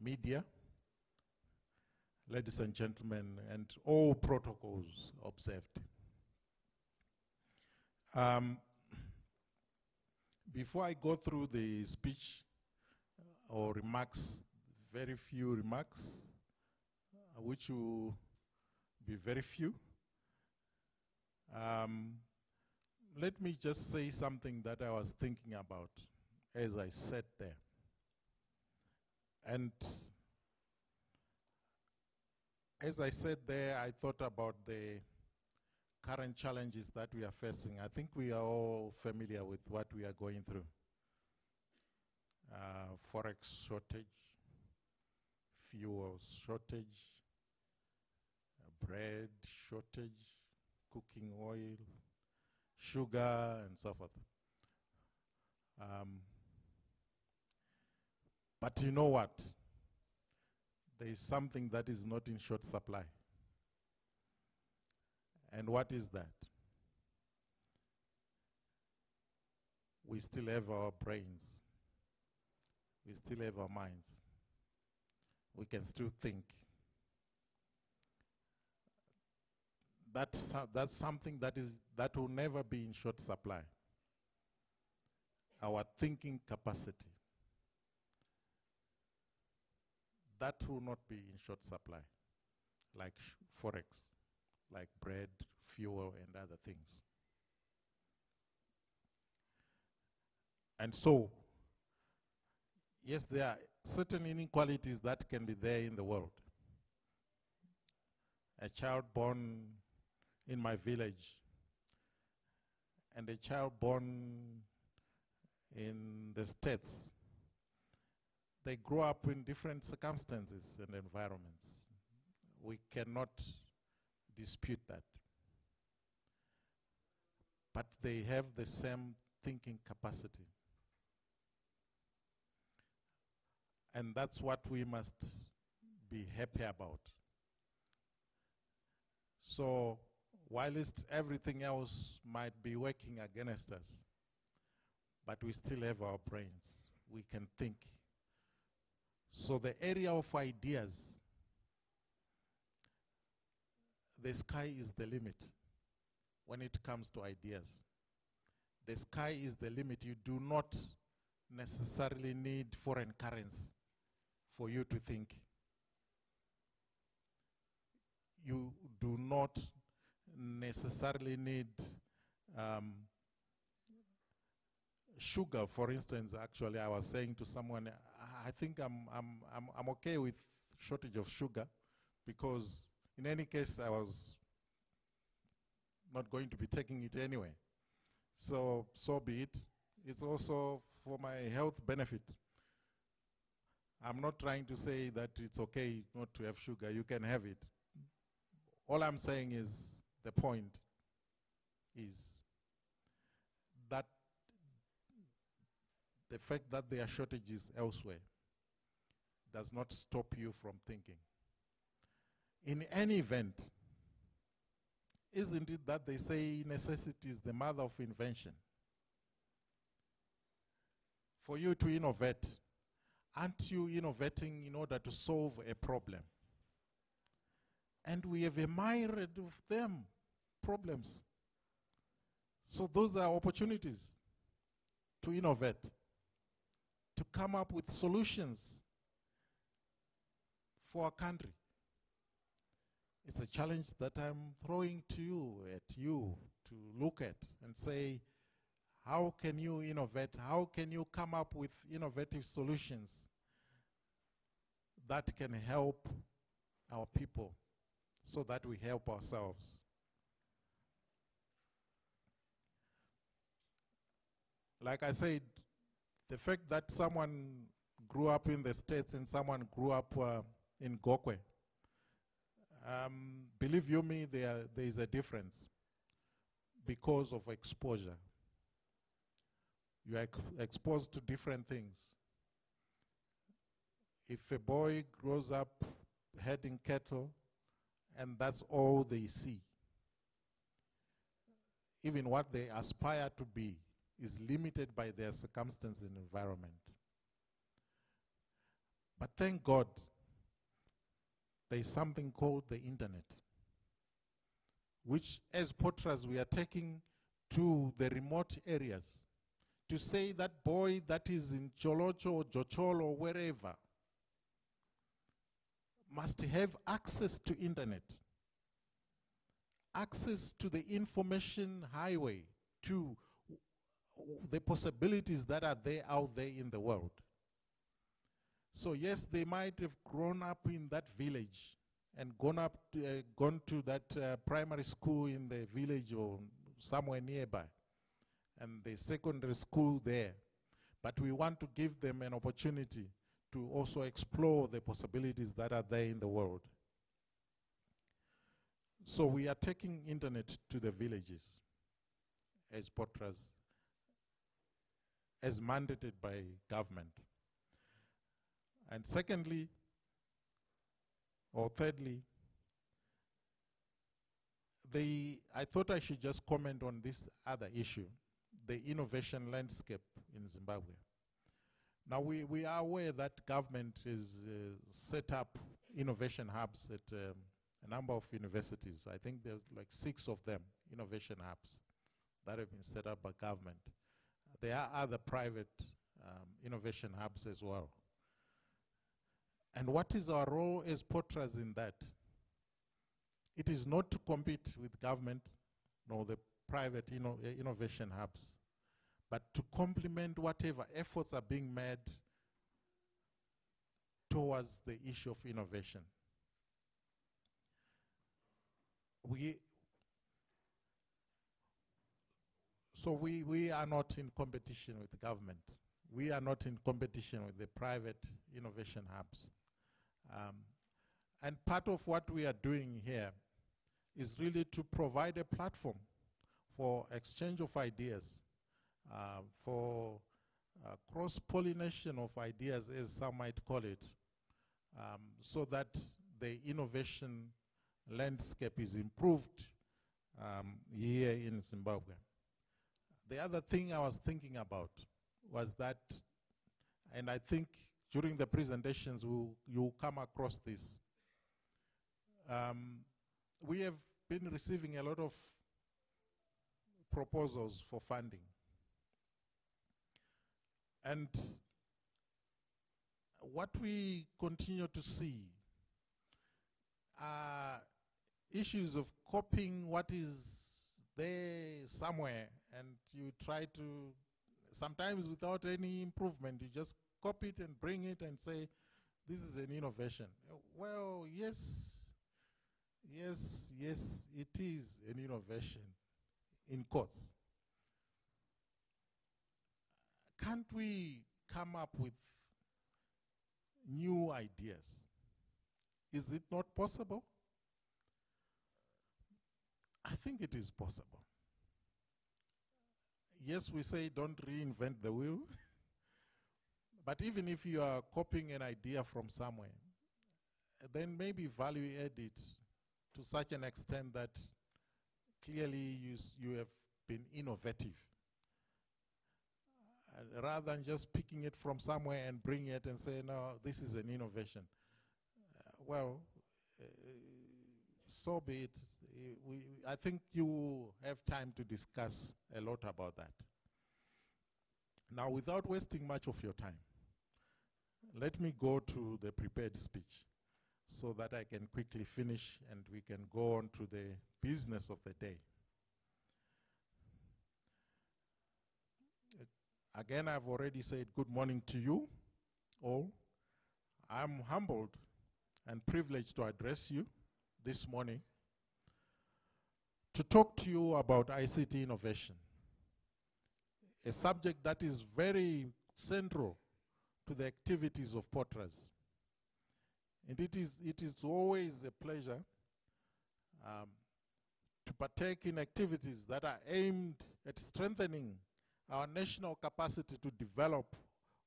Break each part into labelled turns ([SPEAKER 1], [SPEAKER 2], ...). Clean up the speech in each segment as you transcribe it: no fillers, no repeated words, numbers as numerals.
[SPEAKER 1] media, ladies and gentlemen, and all protocols observed. Before I go through the speech or remarks, very few remarks, which will be very few, let me just say something that I was thinking about as I sat there. And as I sat there, I thought about the current challenges that we are facing. I think we are all familiar with what we are going through. Forex shortage, fuel shortage, bread shortage, cooking oil, sugar, and so forth. But you know what? There is something that is not in short supply. And what is that? We still have our brains. We still have our minds. We can still think. That's something that will never be in short supply. Our thinking capacity. That will not be in short supply, like Forex, like bread, fuel, and other things. And so, yes, there are certain inequalities that can be there in the world. A child born in my village and a child born in the States, they grow up in different circumstances and environments. We cannot dispute that. But they have the same thinking capacity. And that's what we must be happy about. So, whilst everything else might be working against us, but we still have our brains. We can think. So the area of ideas, the sky is the limit when it comes to ideas. The sky is the limit. You do not necessarily need foreign currency for you to think. You do not necessarily need sugar, for instance. Actually, I was saying to someone, I think I'm okay with shortage of sugar, because in any case I was not going to be taking it anyway. So be it. It's also for my health benefit. I'm not trying to say that it's okay not to have sugar. You can have it. All I'm saying is, the point is that the fact that there are shortages elsewhere does not stop you from thinking. In any event, isn't it that they say necessity is the mother of invention? For you to innovate, aren't you innovating in order to solve a problem? And we have a myriad of them, problems. So those are opportunities to innovate, to come up with solutions for our country. It's a challenge that I'm throwing to you, to look at and say, how can you innovate? How can you come up with innovative solutions that can help our people so that we help ourselves? Like I said, the fact that someone grew up in the States and someone grew up in Gokwe, believe you me, there is a difference because of exposure. You are exposed to different things. If a boy grows up herding cattle and that's all they see, even what they aspire to be is limited by their circumstance and environment. But thank God, there is something called the internet, which as porters we are taking to the remote areas to say that boy that is in Cholocho or Jocholo or wherever must have access to internet, access to the information highway, to the possibilities that are there out there in the world. So yes, they might have grown up in that village and gone to that primary school in the village or somewhere nearby, and the secondary school there. But we want to give them an opportunity to also explore the possibilities that are there in the world. So we are taking internet to the villages as porters, as mandated by government. And secondly, or thirdly, I thought I should just comment on this other issue, the innovation landscape in Zimbabwe. Now we are aware that government is set up innovation hubs at a number of universities. I think there's like 6 of them, innovation hubs, that have been set up by government. There are other private innovation hubs as well. And what is our role as porters in that? It is not to compete with government nor the private innovation hubs, but to complement whatever efforts are being made towards the issue of innovation. So we are not in competition with the government. We are not in competition with the private innovation hubs. And part of what we are doing here is really to provide a platform for exchange of ideas, for cross-pollination of ideas, as some might call it, so that the innovation landscape is improved here in Zimbabwe. The other thing I was thinking about was that, and I think during the presentations you'll come across this, we have been receiving a lot of proposals for funding. And what we continue to see are issues of copying what is there somewhere, and you try to, sometimes without any improvement, you just copy it and bring it and say, this is an innovation. Well, yes, it is an innovation, in quotes. Can't we come up with new ideas? Is it not possible? I think it is possible. Yes, we say don't reinvent the wheel, but even if you are copying an idea from somewhere, then maybe value add it to such an extent that clearly you have been innovative. Rather than just picking it from somewhere and bring it and say, no, this is an innovation. So be it. I think you have time to discuss a lot about that. Now, without wasting much of your time, let me go to the prepared speech so that I can quickly finish and we can go on to the business of the day. Again, I've already said good morning to you all. I'm humbled and privileged to address you this morning to talk to you about ICT innovation, a subject that is very central to the activities of porters. And it is always a pleasure to partake in activities that are aimed at strengthening our national capacity to develop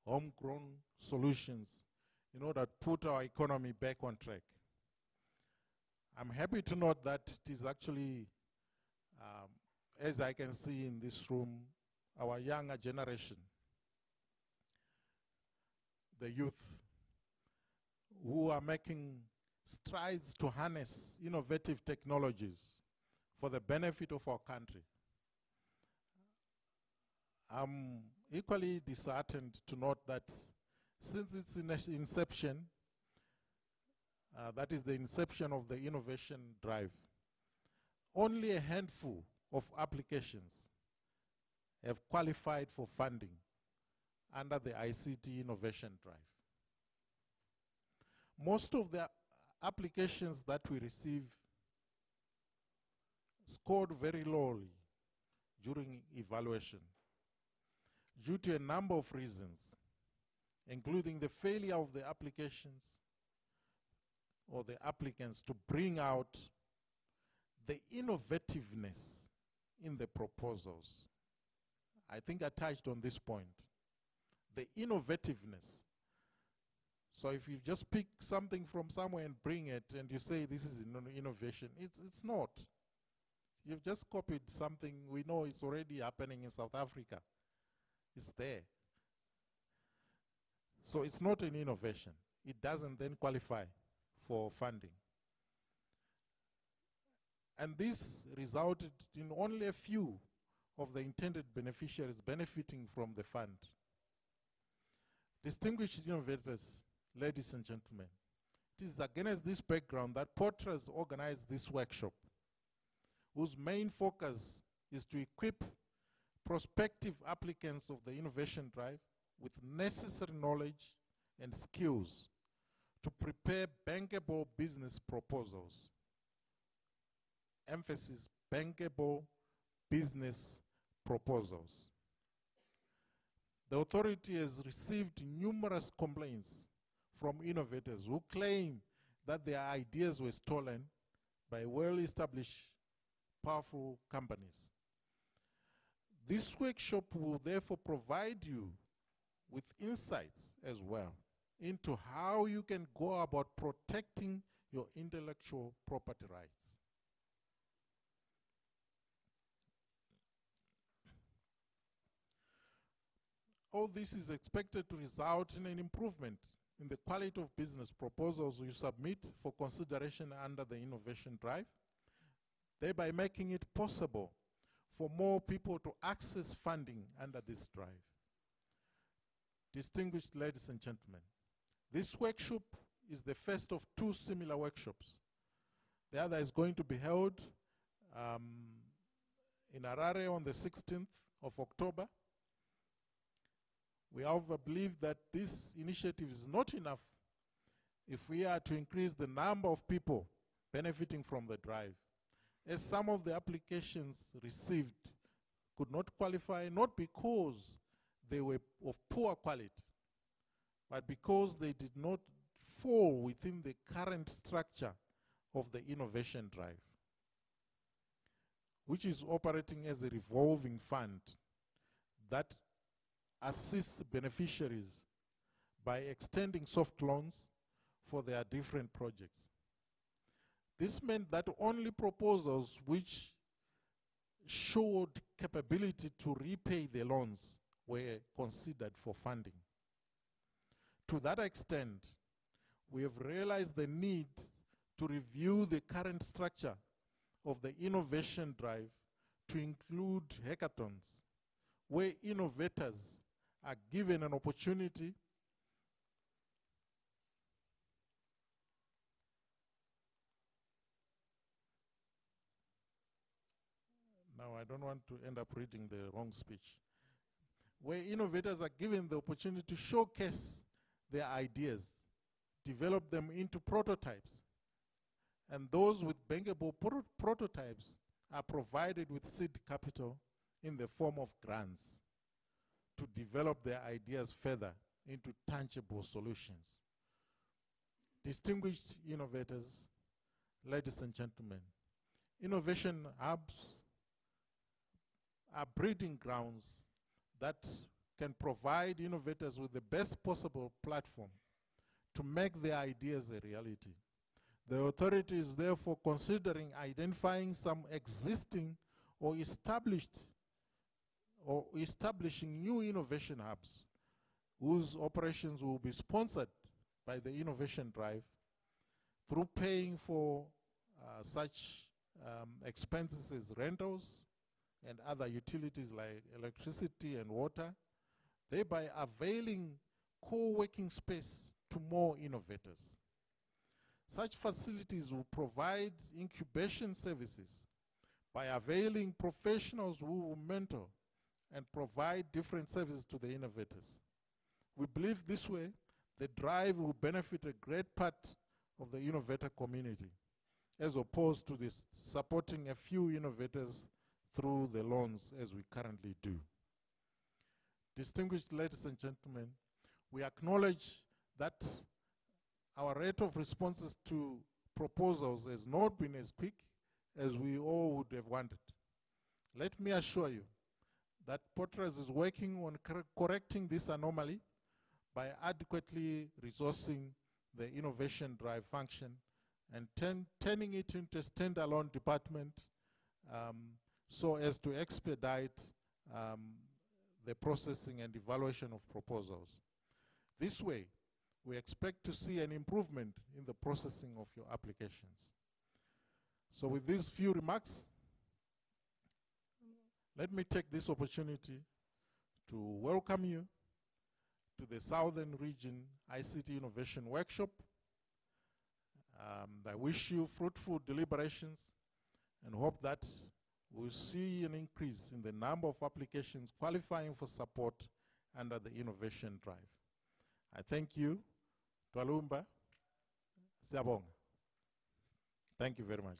[SPEAKER 1] homegrown solutions in order to put our economy back on track. I'm happy to note that it is actually, as I can see in this room, our younger generation, the youth, who are making strides to harness innovative technologies for the benefit of our country. I'm equally disheartened to note that since its inception, that is the inception of the innovation drive, only a handful of applications have qualified for funding under the ICT Innovation Drive. Most of the applications that we receive scored very lowly during evaluation due to a number of reasons, including the failure of the applications or the applicants to bring out the innovativeness in the proposals. I think I touched on this point. The innovativeness. So if you just pick something from somewhere and bring it and you say this is innovation, it's not. You've just copied something we know is already happening in South Africa. It's there. So it's not an innovation. It doesn't then qualify for funding. And this resulted in only a few of the intended beneficiaries benefiting from the fund. Distinguished innovators, ladies and gentlemen, it is against this background that Portras organized this workshop, whose main focus is to equip prospective applicants of the innovation drive with necessary knowledge and skills to prepare bankable business proposals. Emphasis, bankable business proposals. The authority has received numerous complaints from innovators who claim that their ideas were stolen by well-established, powerful companies. This workshop will therefore provide you with insights as well into how you can go about protecting your intellectual property rights. All this is expected to result in an improvement in the quality of business proposals you submit for consideration under the innovation drive, thereby making it possible for more people to access funding under this drive. Distinguished ladies and gentlemen, this workshop is the first of two similar workshops. The other is going to be held in Harare on the 16th of October. We however believe that this initiative is not enough if we are to increase the number of people benefiting from the drive, as some of the applications received could not qualify, not because they were of poor quality, but because they did not fall within the current structure of the innovation drive, which is operating as a revolving fund that assists beneficiaries by extending soft loans for their different projects. This meant that only proposals which showed capability to repay the loans were considered for funding. To that extent, we have realized the need to review the current structure of the innovation drive to include hackathons, where innovators are given an opportunity now I don't want to end up reading the wrong speech, where innovators are given the opportunity to showcase their ideas, develop them into prototypes, and those with bankable prototypes are provided with seed capital in the form of grants to develop their ideas further into tangible solutions. Distinguished innovators, ladies and gentlemen, innovation hubs are breeding grounds that can provide innovators with the best possible platform to make their ideas a reality. The authority is therefore considering identifying some existing or establishing new innovation hubs whose operations will be sponsored by the innovation drive through paying for such expenses as rentals and other utilities like electricity and water, thereby availing co-working space to more innovators. Such facilities will provide incubation services by availing professionals who will mentor and provide different services to the innovators. We believe this way the drive will benefit a great part of the innovator community, as opposed to this supporting a few innovators through the loans as we currently do. Distinguished ladies and gentlemen, we acknowledge that our rate of responses to proposals has not been as quick as we all would have wanted. Let me assure you that Potras is working on correcting this anomaly by adequately resourcing the innovation drive function and turning it into a standalone department so as to expedite the processing and evaluation of proposals. This way, we expect to see an improvement in the processing of your applications. So with these few remarks, let me take this opportunity to welcome you to the Southern Region ICT Innovation Workshop. I wish you fruitful deliberations and hope that we'll see an increase in the number of applications qualifying for support under the innovation drive. I thank you. Twalumba, Siyabonga. Thank you very much.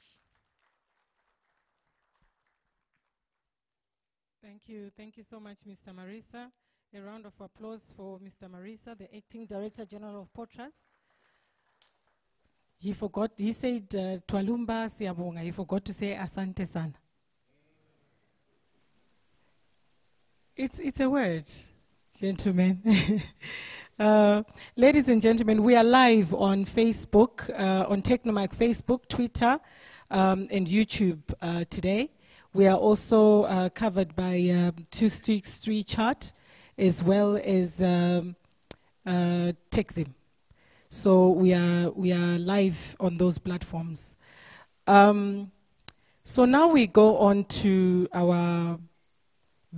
[SPEAKER 2] Thank you so much, Mr. Marisa. A round of applause for Mr. Marisa, the Acting Director General of Potras. He said Twalumba Siyabonga. He forgot to say Asante Sana. It's a word, gentlemen. Ladies and gentlemen, we are live on Facebook, on Technomic Facebook, Twitter, and YouTube today. We are also covered by 263 Chart, as well as Texim. So we are live on those platforms. So now we go on to our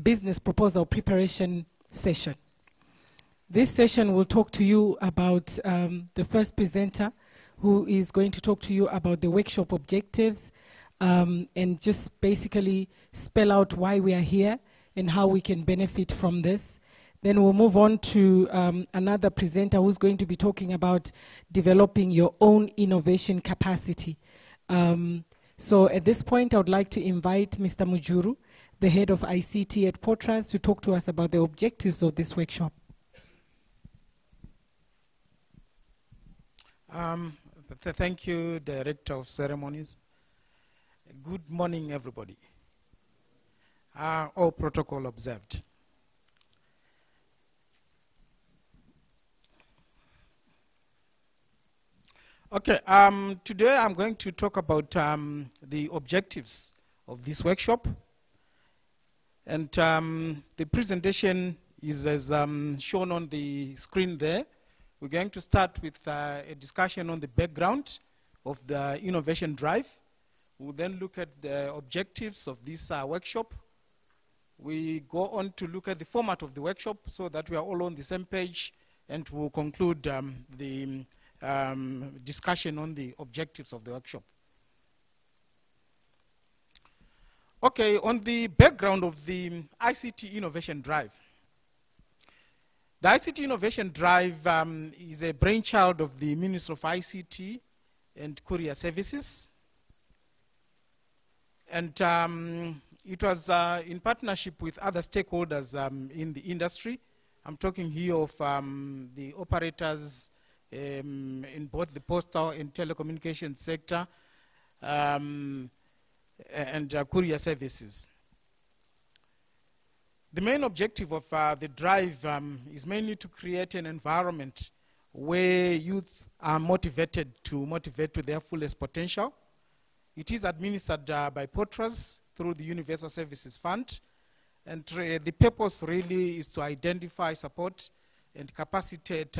[SPEAKER 2] business proposal preparation session. This session will talk to you about the first presenter, who is going to talk to you about the workshop objectives and just basically spell out why we are here and how we can benefit from this. Then we'll move on to another presenter who's going to be talking about developing your own innovation capacity. So at this point, I would like to invite Mr. Mujuru, the head of ICT at Potras, to talk to us about the objectives of this workshop.
[SPEAKER 3] Thank you, Director of Ceremonies. Good morning, everybody. All protocol observed. Okay, today I'm going to talk about the objectives of this workshop. And the presentation is as shown on the screen there. We're going to start with a discussion on the background of the innovation drive. We'll then look at the objectives of this workshop. We go on to look at the format of the workshop so that we are all on the same page, and we'll conclude the discussion on the objectives of the workshop. Okay, on the background of the ICT Innovation Drive. The ICT Innovation Drive is a brainchild of the Ministry of ICT and Courier Services. And it was in partnership with other stakeholders in the industry. I'm talking here of the operators in both the postal and telecommunications sector and courier services. The main objective of the drive is mainly to create an environment where youths are motivated to motivate to their fullest potential. It is administered by Potras through the Universal Services Fund, and the purpose really is to identify, support, and capacitate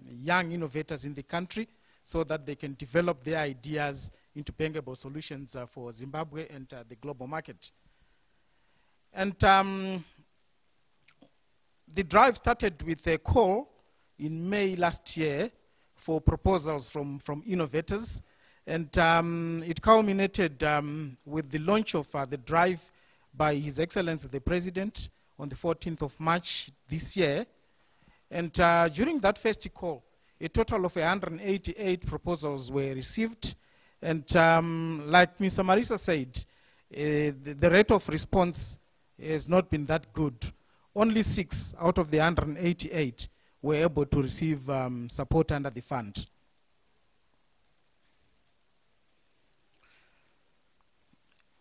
[SPEAKER 3] young innovators in the country so that they can develop their ideas into bankable solutions for Zimbabwe and the global market. And the drive started with a call in May last year for proposals from innovators, and it culminated with the launch of the drive by His Excellency the President on the 14th of March this year. And during that first call, a total of 188 proposals were received. And like Mr. Marisa said, the rate of response has not been that good. Only 6 out of the 188 were able to receive support under the fund.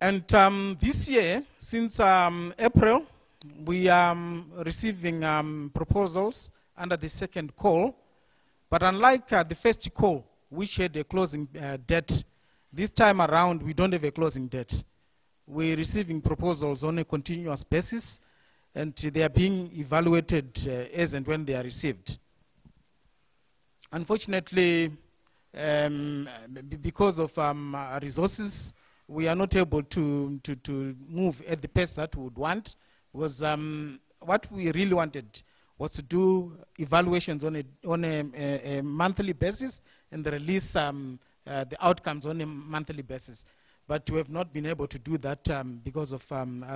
[SPEAKER 3] And this year, since April, we are receiving proposals under the second call. But unlike the first call, which had a closing date, this time around we don't have a closing date. We're receiving proposals on a continuous basis, and they are being evaluated as and when they are received. Unfortunately, because of resources, we are not able to move at the pace that we would want, because what we really wanted was to do evaluations on a monthly basis and release the outcomes on a monthly basis. But we have not been able to do that because of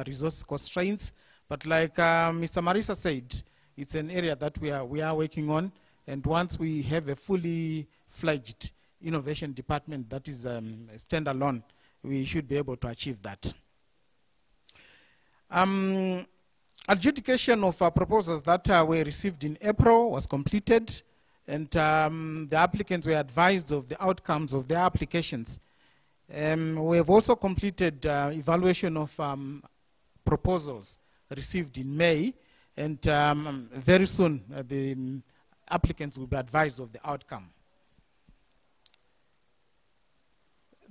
[SPEAKER 3] resource constraints. But like Mr. Marisa said, it's an area that we are working on, and once we have a fully fledged innovation department that is standalone, we should be able to achieve that. Adjudication of proposals that were received in April was completed, and the applicants were advised of the outcomes of their applications. We have also completed evaluation of proposals received in May, and very soon the applicants will be advised of the outcome.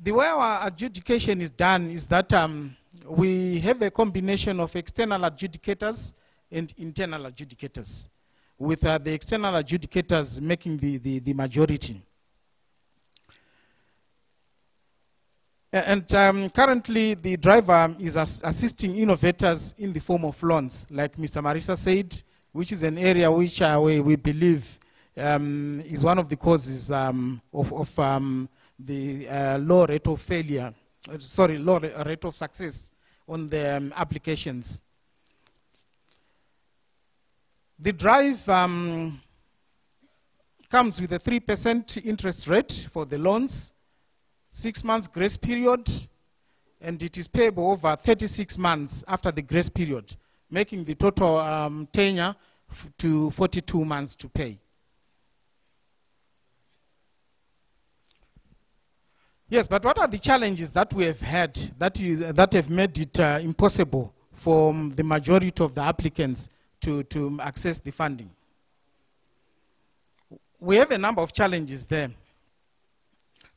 [SPEAKER 3] The way our adjudication is done is that we have a combination of external adjudicators and internal adjudicators, with the external adjudicators making the majority. And currently, the driver is assisting innovators in the form of loans, like Mr. Marisa said, which is an area which we believe is one of the causes of the low rate of failure, low rate of success on the applications. The drive comes with a 3% interest rate for the loans, 6 months grace period, and it is payable over 36 months after the grace period, making the total tenure to 42 months to pay. Yes, but what are the challenges that we have had that have made it impossible for the majority of the applicants to access the funding? We have a number of challenges there.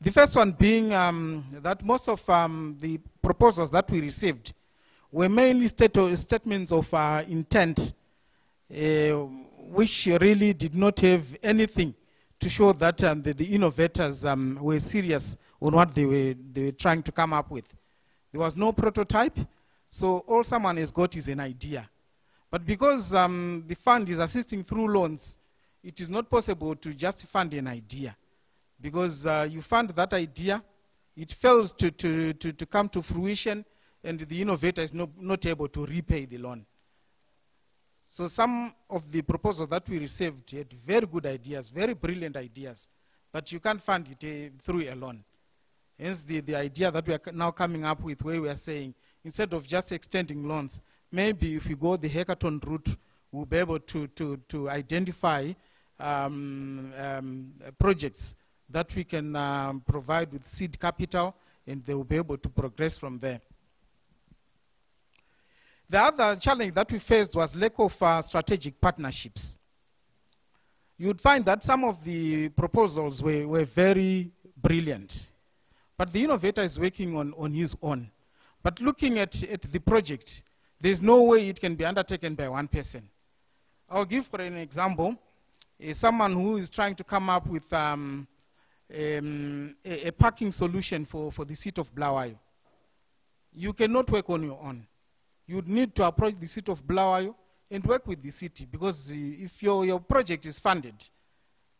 [SPEAKER 3] The first one being that most of the proposals that we received were mainly statements of intent, which really did not have anything to show that the innovators were serious on what they were trying to come up with. There was no prototype, so all someone has got is an idea. But because the fund is assisting through loans, it is not possible to just fund an idea. Because you fund that idea, it fails to come to fruition, and the innovator is not able to repay the loan. So some of the proposals that we received had very good ideas, very brilliant ideas, but you can't fund it through a loan. Hence the idea that we are now coming up with, where we are saying, instead of just extending loans, maybe if we go the hackathon route, we'll be able to identify projects that we can provide with seed capital, and they will be able to progress from there. The other challenge that we faced was lack of strategic partnerships. You would find that some of the proposals were very brilliant, but the innovator is working on his own. But looking at the project, there's no way it can be undertaken by one person. I'll give for an example. someone who is trying to come up with a parking solution for the city of Bulawayo. You cannot work on your own. You would need to approach the city of Bulawayo and work with the city, because if your project is funded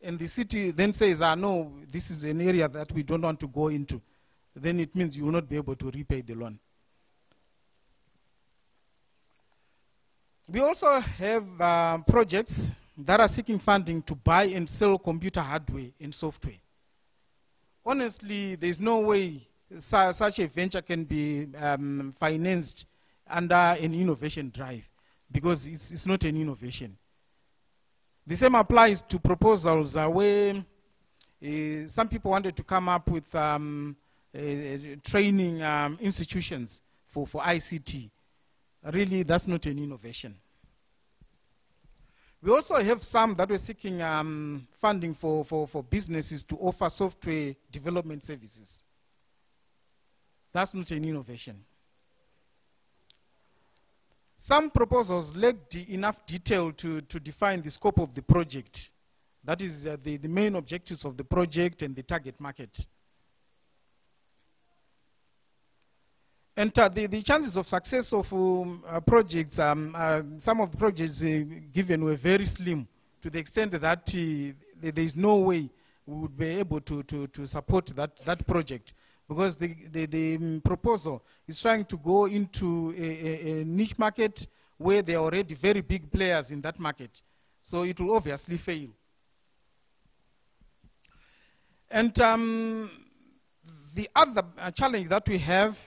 [SPEAKER 3] and the city then says, no, this is an area that we don't want to go into, then it means you will not be able to repay the loan. We also have projects that are seeking funding to buy and sell computer hardware and software. Honestly, there's no way such a venture can be financed under an innovation drive, because it's not an innovation. The same applies to proposals where some people wanted to come up with training institutions for ICT. Really, that's not an innovation. We also have some that were seeking funding for businesses to offer software development services. That's not an innovation. Some proposals lacked enough detail to define the scope of the project. That is the main objectives of the project and the target market. And the chances of success of projects, some of the projects given were very slim, to the extent that there is no way we would be able to support that project, because the proposal is trying to go into a niche market where there are already very big players in that market. So it will obviously fail. And the other challenge that we have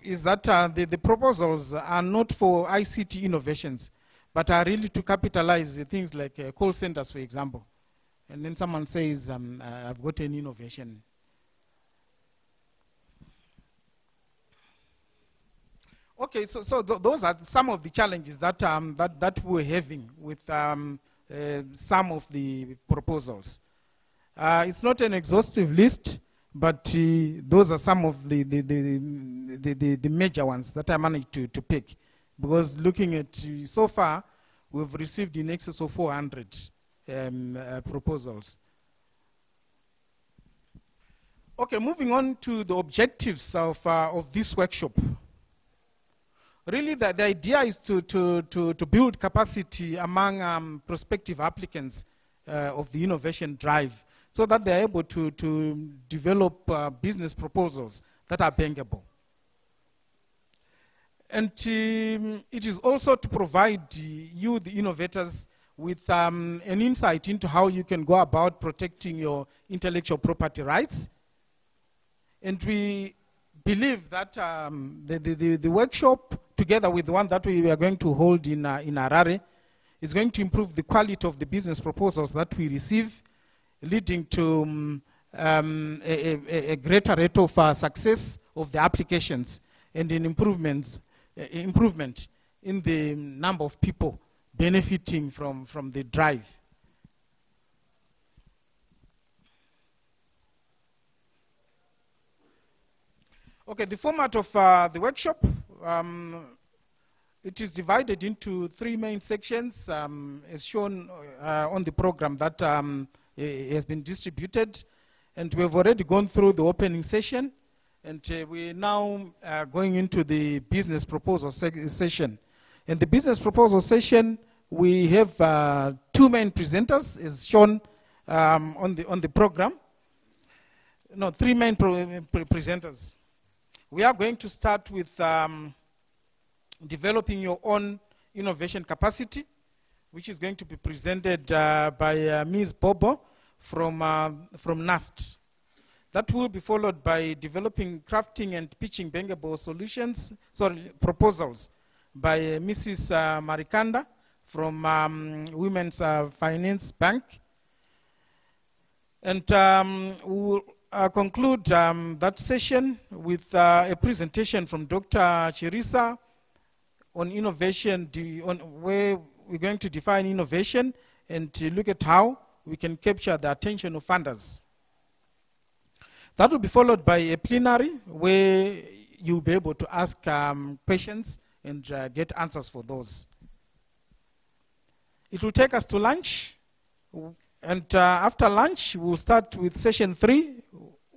[SPEAKER 3] is that the proposals are not for ICT innovations, but are really to capitalize things like call centers, for example. And then someone says, I've got an innovation. Okay, so those are some of the challenges that, that we're having with some of the proposals. It's not an exhaustive list, but those are some of the major ones that I managed to pick. Because looking at, so far, we've received in excess of 400 proposals. Okay, moving on to the objectives of this workshop. Really, the idea is to build capacity among prospective applicants of the innovation drive, so that they're able to develop business proposals that are bankable. And it is also to provide you, the innovators, with an insight into how you can go about protecting your intellectual property rights. And we believe that the workshop, together with the one that we are going to hold in Harare, is going to improve the quality of the business proposals that we receive, leading to a greater rate of success of the applications and an improvement in the number of people benefiting from the drive. Okay, the format of the workshop, it is divided into 3 main sections, as shown on the program that has been distributed. And we have already gone through the opening session, and we're now going into the business proposal session. In the business proposal session, we have 2 main presenters, as shown on the program. No, 3 main presenters. We are going to start with developing your own innovation capacity, which is going to be presented by Ms. Bobo from NAST. That will be followed by developing, crafting, and pitching bankable solutions, proposals, by Mrs. Marikanda from Women's Finance Bank. And we'll conclude that session with a presentation from Dr. Chirisa on innovation, where we're going to define innovation and to look at how we can capture the attention of funders. That will be followed by a plenary where you'll be able to ask questions and get answers for those. It will take us to lunch, And after lunch, we'll start with session 3,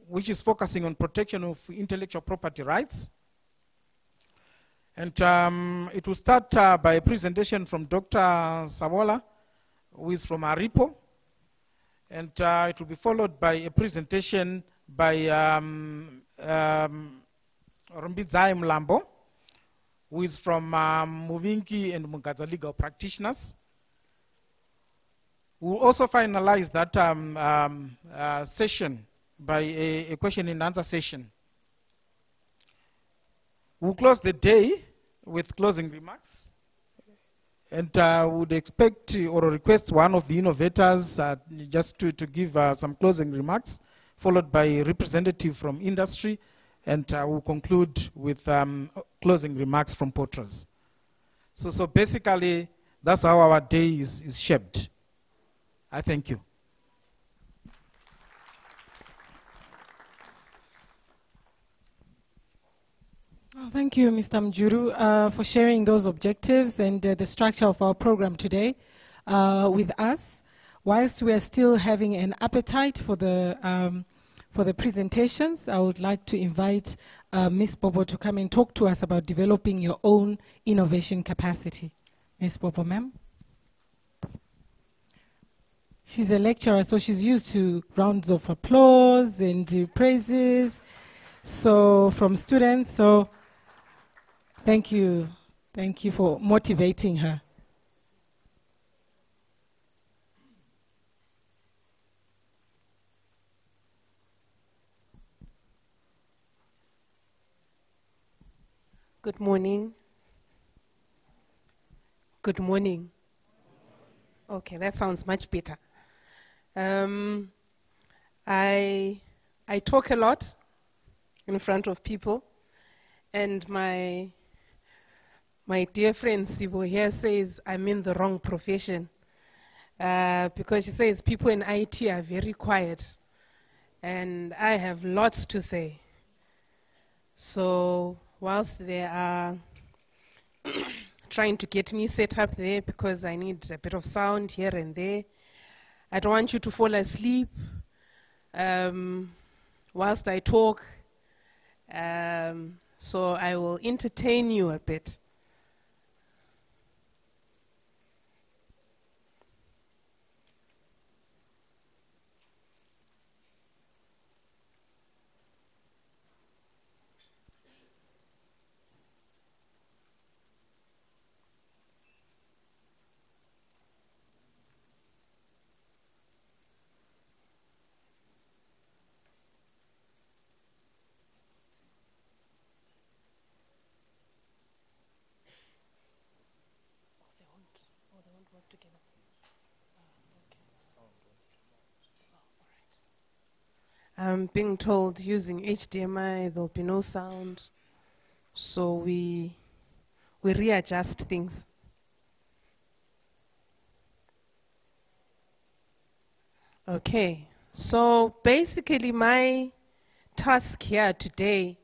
[SPEAKER 3] which is focusing on protection of intellectual property rights. And it will start by a presentation from Dr. Sawola, who is from Aripo. And it will be followed by a presentation by Rombidzai Mlambo, who is from Muvinki and Mugadza legal practitioners. We'll also finalize that session by a question and answer session. We'll close the day with closing remarks. And would expect or request one of the innovators just to give some closing remarks, followed by a representative from industry, and we'll conclude with closing remarks from porters. So basically, that's how our day is shaped. I thank you.
[SPEAKER 2] Well, thank you, Mr. Mjuru, for sharing those objectives and the structure of our program today with us. Whilst we are still having an appetite for the presentations, I would like to invite Ms. Bobo to come and talk to us about developing your own innovation capacity. Ms. Bobo, ma'am. She's a lecturer, so she's used to rounds of applause and praises from students. So thank you for motivating her.
[SPEAKER 4] Good morning. Good morning. Okay, that sounds much better. I talk a lot in front of people, and my dear friend Sibo here says I'm in the wrong profession because she says people in IT are very quiet, and I have lots to say. So whilst they are trying to get me set up there because I need a bit of sound here and there, I don't want you to fall asleep whilst I talk, so I will entertain you a bit. I'm being told using HDMI there'll be no sound, so we readjust things. Okay, so basically my task here today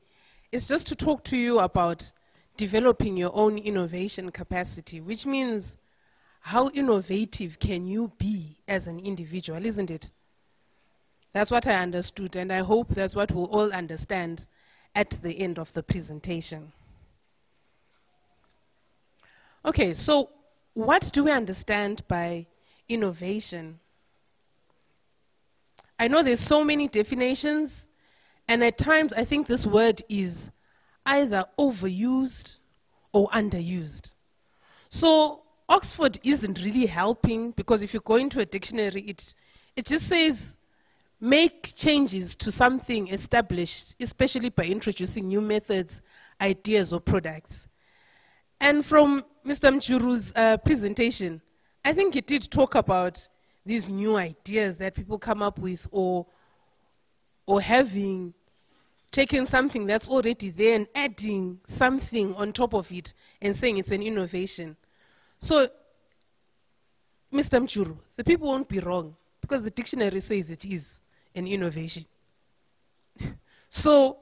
[SPEAKER 4] is just to talk to you about developing your own innovation capacity, which means how innovative can you be as an individual, isn't it? That's what I understood, and I hope that's what we'll all understand at the end of the presentation. Okay, so what do we understand by innovation? I know there's so many definitions, and at times I think this word is either overused or underused. So Oxford isn't really helping, because if you go into a dictionary, it just says make changes to something established, especially by introducing new methods, ideas, or products. And from Mr. Mjuru's presentation, I think he did talk about these new ideas that people come up with, or having taken something that's already there and adding something on top of it and saying it's an innovation. So, Mr. Mjuru, the people won't be wrong, because the dictionary says it is an innovation. So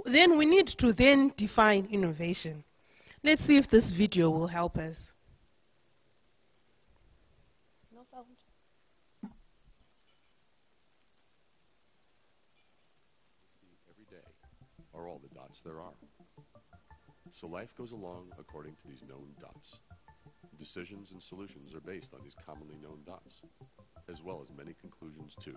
[SPEAKER 4] then we need to then define innovation. Let's see if this video will help us. No sound?
[SPEAKER 5] dots there are. So life goes along according to these known dots. Decisions and solutions are based on these commonly known dots, as well as many conclusions too.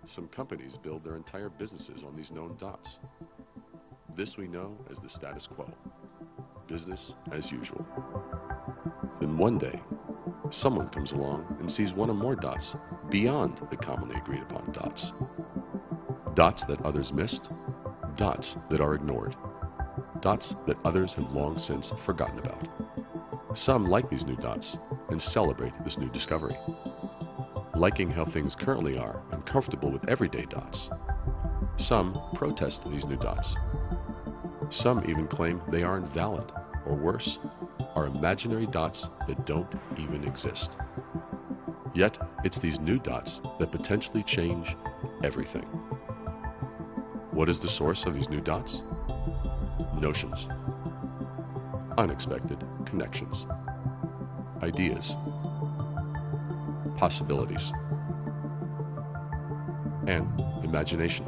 [SPEAKER 5] Some companies build their entire businesses on these known dots. This we know as the status quo, business as usual. Then one day, someone comes along and sees one or more dots beyond the commonly agreed upon dots. Dots that others missed, dots that are ignored, dots that others have long since forgotten about. Some like these new dots and celebrate this new discovery, liking how things currently are and comfortable with everyday dots. Some protest these new dots. Some even claim they are invalid, or worse, are imaginary dots that don't even exist. Yet, it's these new dots that potentially change everything. What is the source of these new dots? Notions. Unexpected connections. Ideas. Possibilities. And imagination.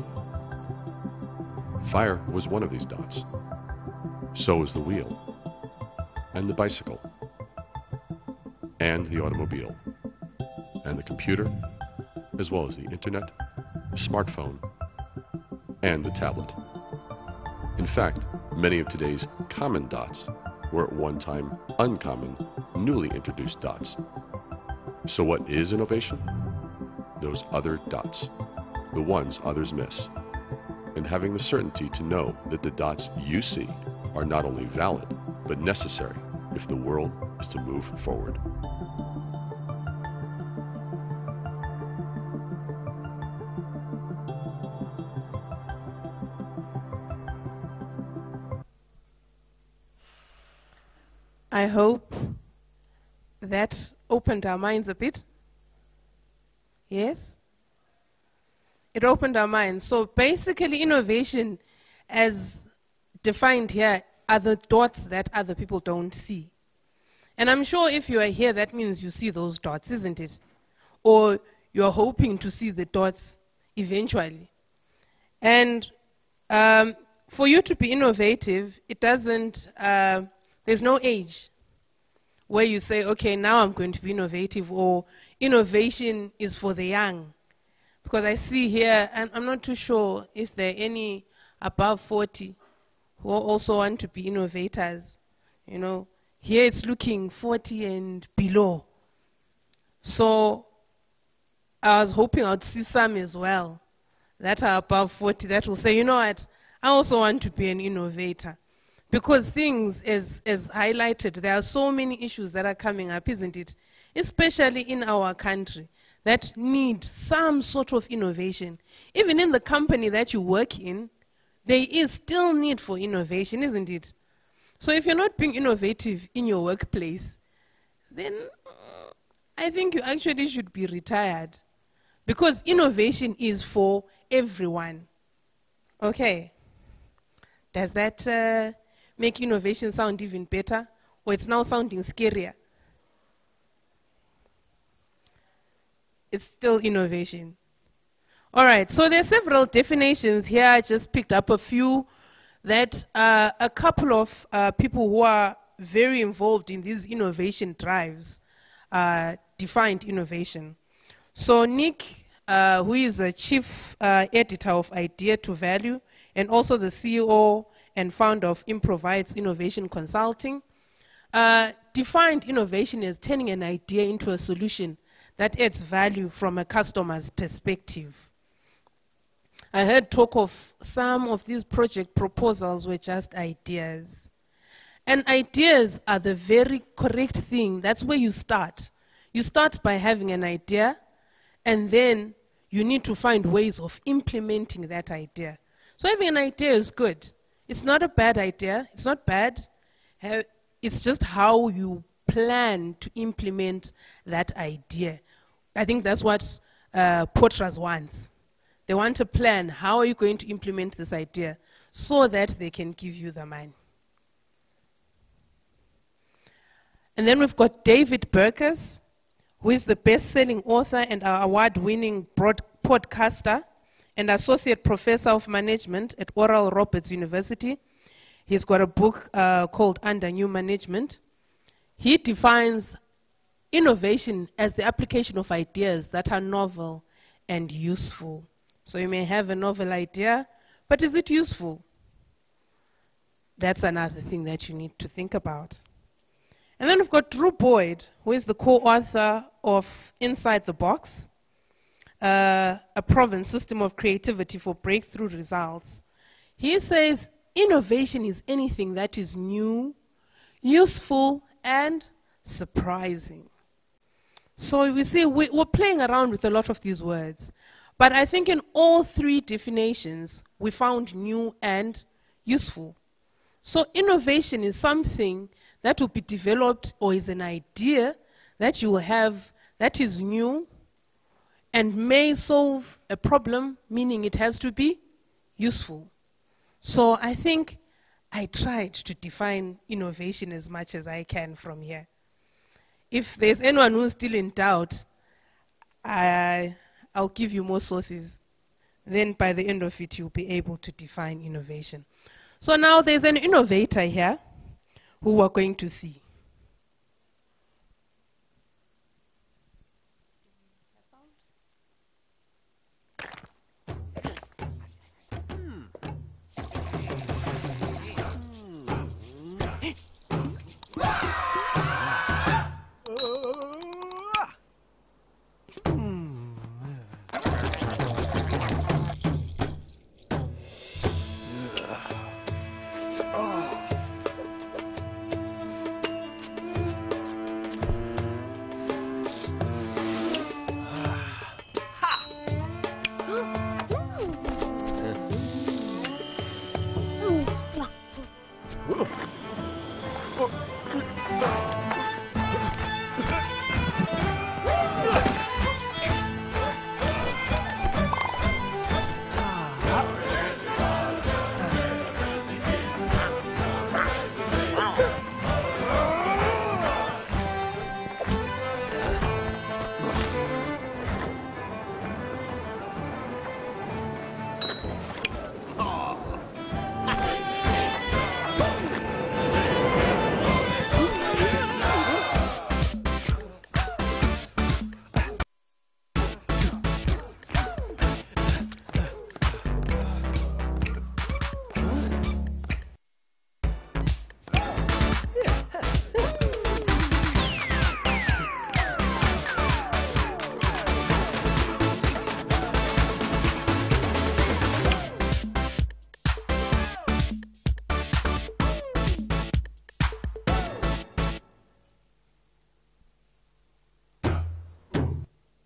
[SPEAKER 5] Fire was one of these dots. So is the wheel. And the bicycle. And the automobile. And the computer, as well as the internet, the smartphone, and the tablet. In fact, many of today's common dots were at one time uncommon, newly introduced dots. So what is innovation? Those other dots, the ones others miss, and having the certainty to know that the dots you see are not only valid, but necessary if the world is to move forward.
[SPEAKER 4] I hope that opened our minds a bit. Yes? It opened our minds. So basically, innovation, as defined here, are the dots that other people don't see. And I'm sure if you are here, that means you see those dots, isn't it? Or you're hoping to see the dots eventually. And for you to be innovative, it doesn't, there's no age where you say, okay, now I'm going to be innovative, or innovation is for the young. Because I see here, and I'm not too sure if there are any above 40 who also want to be innovators. You know, here it's looking 40 and below. So I was hoping I'd see some as well that are above 40 that will say, you know what, I also want to be an innovator. Because things, as highlighted, there are so many issues that are coming up, isn't it? Especially in our country, that need some sort of innovation. Even in the company that you work in, there is still need for innovation, isn't it? So if you're not being innovative in your workplace, then I think you actually should be retired. Because innovation is for everyone. Okay. Does that make innovation sound even better? Or it's now sounding scarier? It's still innovation. All right, so there are several definitions here. I just picked up a few that a couple of people who are very involved in these innovation drives defined innovation. So Nick, who is the chief editor of Idea to Value, and also the CEO and founder of Improvides Innovation Consulting, defined innovation as turning an idea into a solution that adds value from a customer's perspective. I heard talk of some of these project proposals were just ideas. And ideas are the very correct thing. That's where you start. You start by having an idea, and then you need to find ways of implementing that idea. So having an idea is good. It's not a bad idea. It's not bad. It's just how you plan to implement that idea. I think that's what Potras wants. They want a plan. How are you going to implement this idea so that they can give you the money? And then we've got David Burkus, who is the best-selling author and our award-winning podcaster and Associate Professor of Management at Oral Roberts University. He's got a book called Under New Management. He defines innovation as the application of ideas that are novel and useful. So you may have a novel idea, but is it useful? That's another thing that you need to think about. And then we've got Drew Boyd, who is the co-author of Inside the Box, a proven system of creativity for breakthrough results. He says innovation is anything that is new, useful, and surprising. So we see we're playing around with a lot of these words. But I think in all three definitions, we found new and useful. So innovation is something that will be developed or is an idea that you will have that is new and may solve a problem, meaning it has to be useful. So I think I tried to define innovation as much as I can from here. If there's anyone who's still in doubt, I'll give you more sources. Then by the end of it, you'll be able to define innovation. So now there's an innovator here who we're going to see.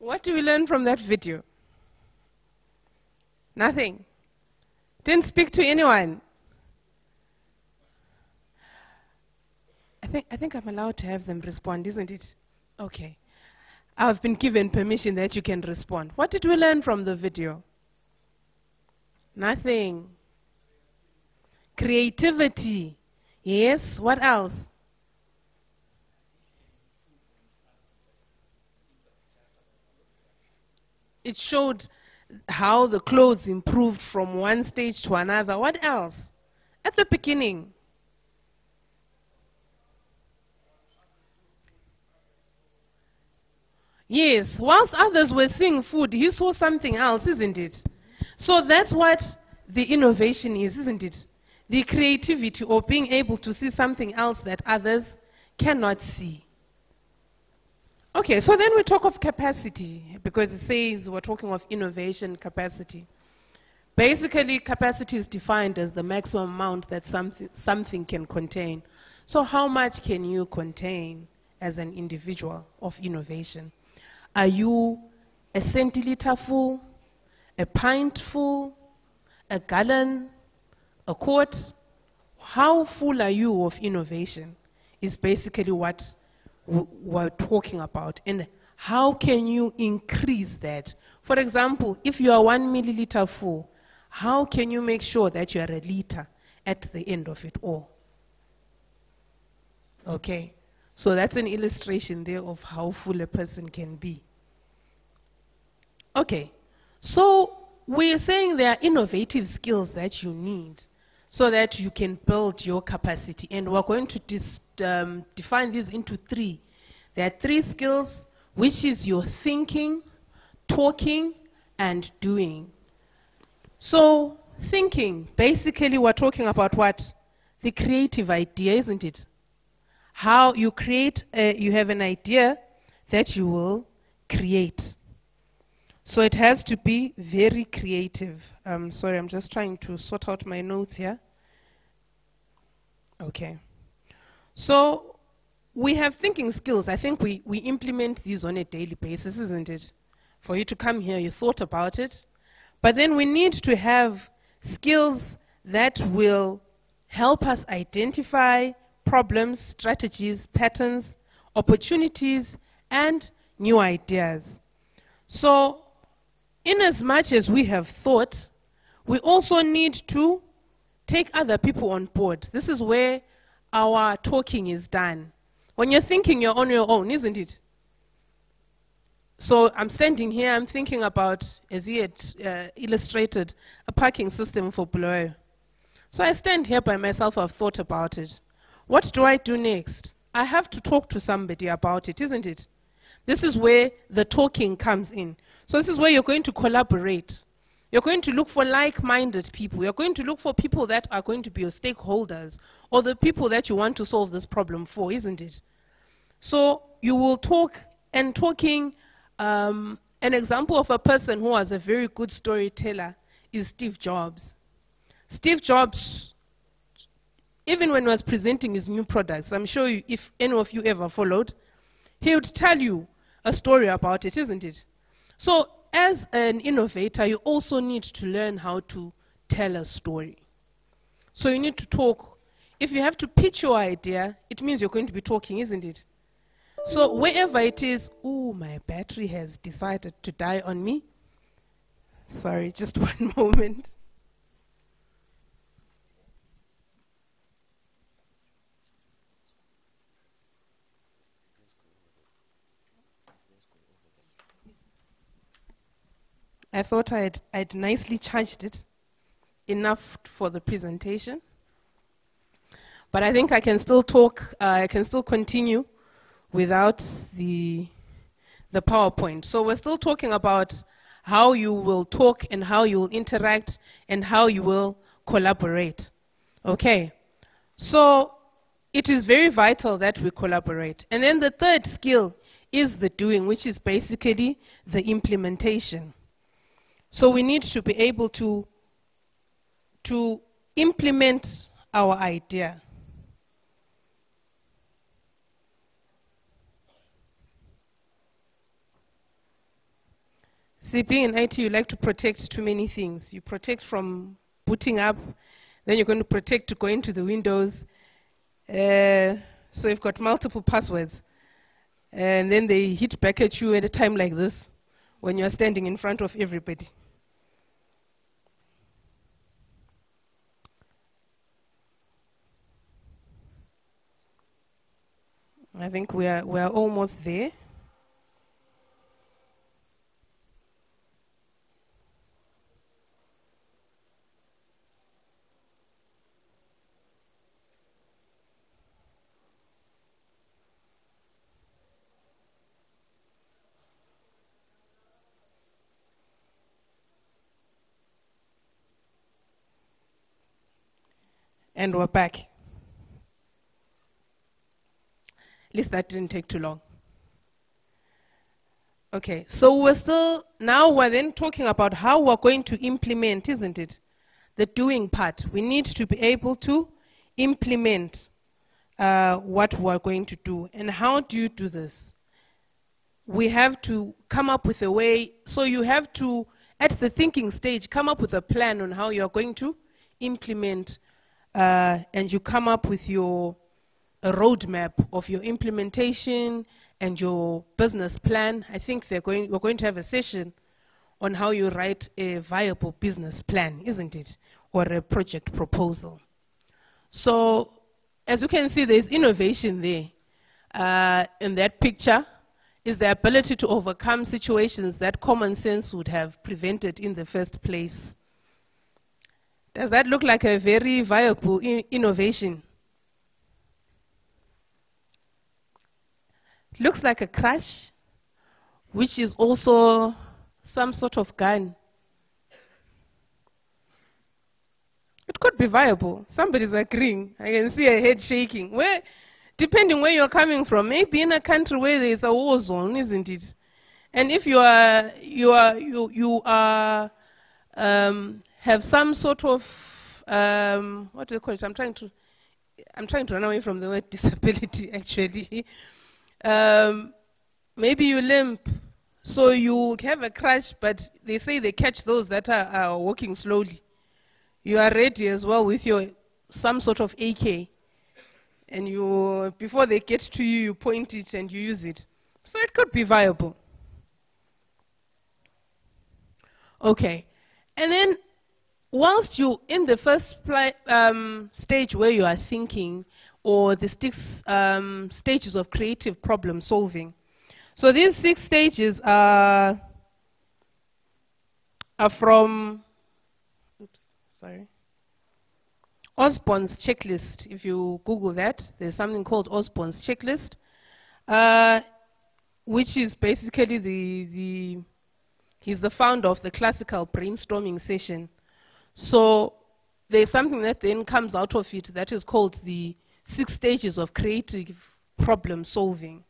[SPEAKER 4] What do we learn from that video? Nothing. Didn't speak to anyone. I think I'm allowed to have them respond, isn't it? Okay. I've been given permission that you can respond. What did we learn from the video? Nothing. Creativity. Yes. What else? It showed how the clothes improved from one stage to another. What else? At the beginning. Yes, whilst others were seeing food, he saw something else, isn't it? So that's what the innovation is, isn't it? The creativity or being able to see something else that others cannot see. Okay, so then we talk of capacity, because it says we're talking of innovation capacity. Basically, capacity is defined as the maximum amount that something can contain. So how much can you contain as an individual of innovation? Are you a centiliter full, a pint full, a gallon, a quart? How full are you of innovation is basically what we're talking about. And how can you increase that? For example, if you are 1 milliliter full, how can you make sure that you are a liter at the end of it all? Okay, so that's an illustration there of how full a person can be. Okay, so we're saying there are innovative skills that you need so that you can build your capacity. And we're going to define these into three. There are three skills, which is your thinking, talking, and doing. So, thinking, basically we're talking about what? The creative idea, isn't it? How you create, you have an idea that you will create. So it has to be very creative. Sorry, I'm just trying to sort out my notes here. Okay. So we have thinking skills. I think we implement these on a daily basis, isn't it? For you to come here, you thought about it. But then we need to have skills that will help us identify problems, strategies, patterns, opportunities, and new ideas. So, in as much as we have thought, we also need to take other people on board. This is where our talking is done. When you're thinking, you're on your own, isn't it? So I'm standing here, I'm thinking about, as he had illustrated, a parking system for Bulawayo. So I stand here by myself, I've thought about it. What do I do next? I have to talk to somebody about it, isn't it? This is where the talking comes in. So this is where you're going to collaborate. You're going to look for like-minded people. You're going to look for people that are going to be your stakeholders or the people that you want to solve this problem for, isn't it? So you will talk, and talking, an example of a person who was a very good storyteller is Steve Jobs. Steve Jobs, even when he was presenting his new products, I'm sure if any of you ever followed, he would tell you a story about it, isn't it? So as an innovator, you also need to learn how to tell a story. So you need to talk. If you have to pitch your idea, it means you're going to be talking, isn't it? So wherever it is, oh, my battery has decided to die on me. Sorry, just one moment. I thought I'd nicely charged it enough for the presentation. But I think I can still talk, I can still continue without the PowerPoint. So we're still talking about how you will talk and how you will interact and how you will collaborate. Okay. So it is very vital that we collaborate. And then the third skill is the doing, which is basically the implementation. So we need to be able to implement our idea. See, being in IT, you like to protect too many things. You protect from booting up, then you're going to protect to go into the Windows. So you've got multiple passwords. And then they hit back at you at a time like this, when you're standing in front of everybody. I think we are almost there. And we're back. At least that didn't take too long. Okay, so we're then talking about how we're going to implement, isn't it? The doing part. We need to be able to implement what we're going to do. And how do you do this? We have to come up with a way. So you have to, at the thinking stage, come up with a plan on how you're going to implement, and you come up with a roadmap of your implementation and your business plan. I think we're going to have a session on how you write a viable business plan, isn't it? Or a project proposal. So, as you can see, there's innovation there. In that picture, is the ability to overcome situations that common sense would have prevented in the first place. Does that look like a very viable innovation? It looks like a crush, which is also some sort of gun. It could be viable. Somebody's agreeing. I can see a head shaking. Depending where you're coming from, maybe in a country where there's a war zone, isn't it? And if have some sort of what do they call it? I'm trying to run away from the word disability. Actually, maybe you limp, so you have a crash. But they say they catch those that are walking slowly. You are ready as well with your some sort of AK, and before they get to you, you point it and you use it. So it could be viable. Okay, and then whilst you in the first stage where you are thinking, or the 6 stages of creative problem solving. So these 6 stages are from Osborne's checklist. If you Google that, there's something called Osborne's checklist, which is basically he's the founder of the classical brainstorming session. So there's something that then comes out of it that is called the 6 stages of creative problem solving.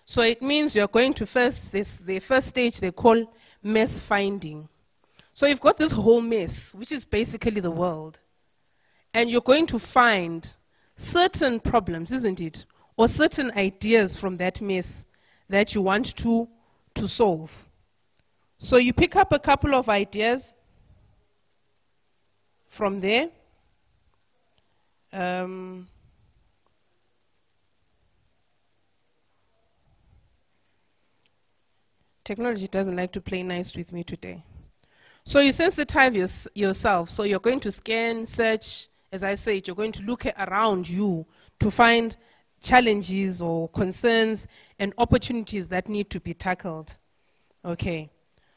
[SPEAKER 4] So it means you're going to the first stage they call mess finding. So you've got this whole mess, which is basically the world. And you're going to find certain problems, isn't it? Or certain ideas from that mess that you want to solve. So you pick up a couple of ideas from there. Technology doesn't like to play nice with me today. So you sensitize yourself. So you're going to scan, search. As I said, you're going to look around you to find challenges or concerns and opportunities that need to be tackled. Okay.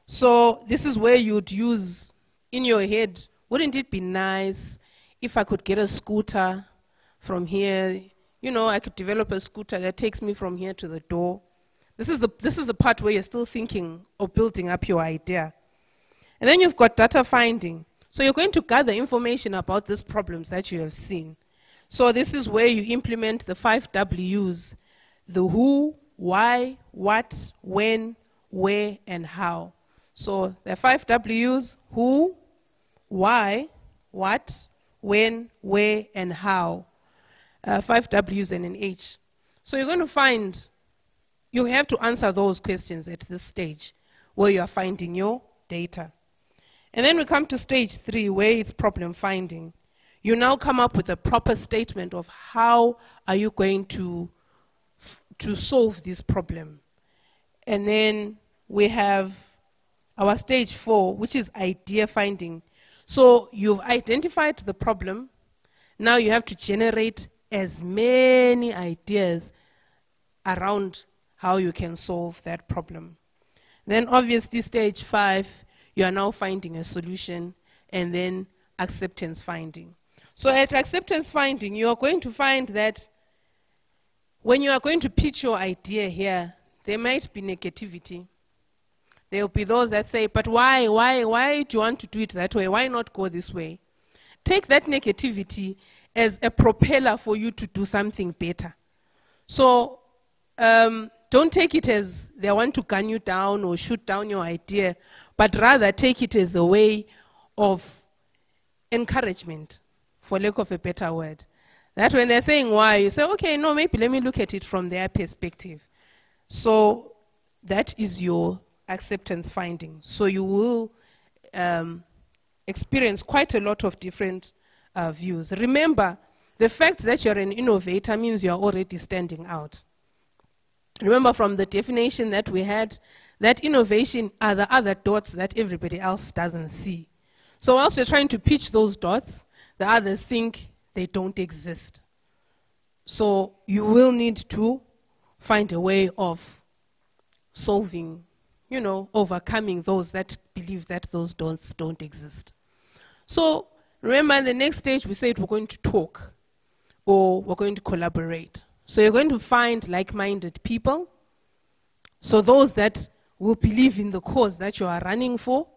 [SPEAKER 4] So this is where you'd use in your head, wouldn't it be nice if I could get a scooter from here? You know, I could develop a scooter that takes me from here to the door. This is the part where you're still thinking or building up your idea. And then you've got data finding. So you're going to gather information about these problems that you have seen. So this is where you implement the 5 W's: the who, why, what, when, where, and how. So the 5 W's: who, why, what, when, where, and how. 5 W's and an H. So you're going to find, you have to answer those questions at this stage where you are finding your data. And then we come to stage 3, where it's problem finding. You now come up with a proper statement of how are you going to solve this problem. And then we have our stage 4, which is idea finding. So you've identified the problem. Now you have to generate as many ideas around how you can solve that problem. Then obviously stage 5, you are now finding a solution, and then acceptance finding. So at acceptance finding, you are going to find that when you are going to pitch your idea here, there might be negativity. There will be those that say, but why do you want to do it that way? Why not go this way? Take that negativity as a propeller for you to do something better. So don't take it as they want to gun you down or shoot down your idea, but rather take it as a way of encouragement, for lack of a better word. That when they're saying why, you say, okay, no, maybe let me look at it from their perspective. So that is your acceptance finding. So you will experience quite a lot of different views. Remember, the fact that you're an innovator means you're already standing out. Remember from the definition that we had, that innovation are the other dots that everybody else doesn't see. So whilst you're trying to pitch those dots, the others think they don't exist. So you will need to find a way of solving, you know, overcoming those that believe that those dots don't exist. So remember, in the next stage, we said we're going to talk or we're going to collaborate. So you're going to find like-minded people. So those that will believe in the cause that you are running for.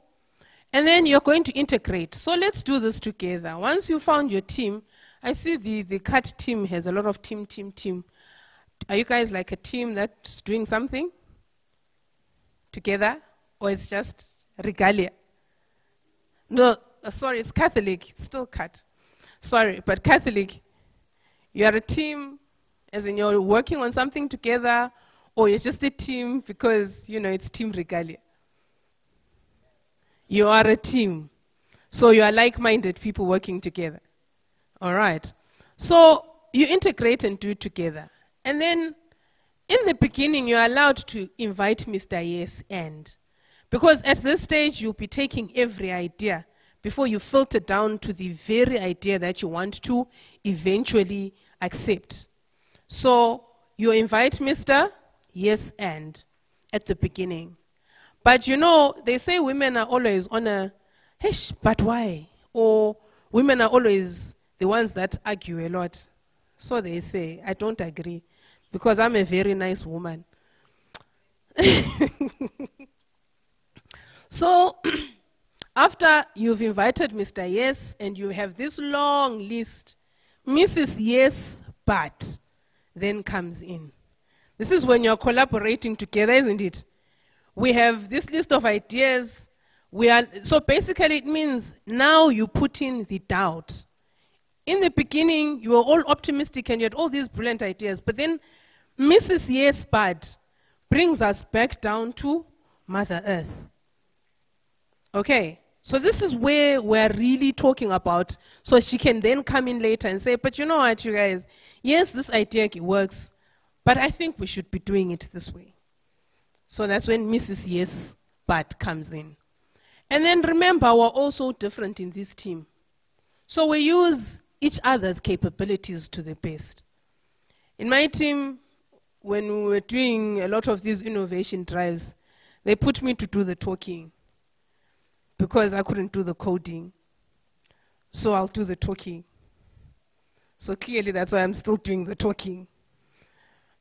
[SPEAKER 4] And then you're going to integrate. So let's do this together. Once you found your team, I see the CUT team has a lot of team. Are you guys like a team that's doing something together? Or it's just regalia? No, sorry, it's Catholic. It's still CUT. Sorry, but Catholic, you are a team, as in you're working on something together, or you're just a team because, you know, it's team regalia. You are a team. So you are like-minded people working together. All right. So you integrate and do it together. And then in the beginning, you're allowed to invite Mr. Yes and. Because at this stage, you'll be taking every idea before you filter down to the very idea that you want to eventually accept. So you invite Mr. Yes and at the beginning. But you know, they say women are always on a, "Hish, but why?" Or women are always the ones that argue a lot. So they say, I don't agree, because I'm a very nice woman. So after you've invited Mr. Yes and you have this long list, Mrs. Yes, but then comes in. This is when you're collaborating together, isn't it? We have this list of ideas. So basically it means now you put in the doubt. In the beginning, you were all optimistic and you had all these brilliant ideas. But then Mrs. Yes, but brings us back down to Mother Earth. Okay, so this is where we're really talking about. So she can then come in later and say, but you know what, you guys, yes, this idea works, but I think we should be doing it this way. So that's when Mrs. Yes, but comes in. And then remember, we're also different in this team. So we use each other's capabilities to the best. In my team, when we were doing a lot of these innovation drives, they put me to do the talking because I couldn't do the coding. So I'll do the talking. So clearly that's why I'm still doing the talking.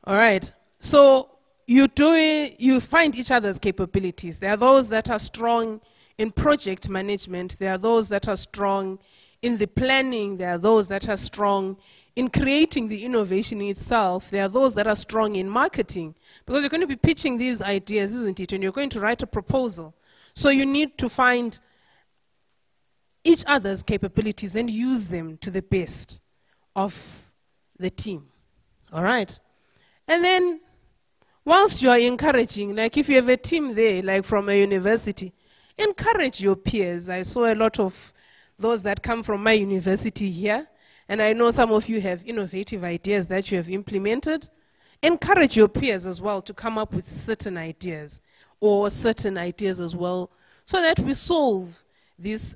[SPEAKER 4] All right. So you find each other's capabilities. There are those that are strong in project management. There are those that are strong in the planning. There are those that are strong in creating the innovation itself. There are those that are strong in marketing. Because you're going to be pitching these ideas, isn't it? And you're going to write a proposal. So you need to find each other's capabilities and use them to the best of the team. All right? And then whilst you are encouraging, like if you have a team there, like from a university, encourage your peers. I saw a lot of those that come from my university here, and I know some of you have innovative ideas that you have implemented. Encourage your peers as well to come up with certain ideas or certain ideas as well, so that we solve this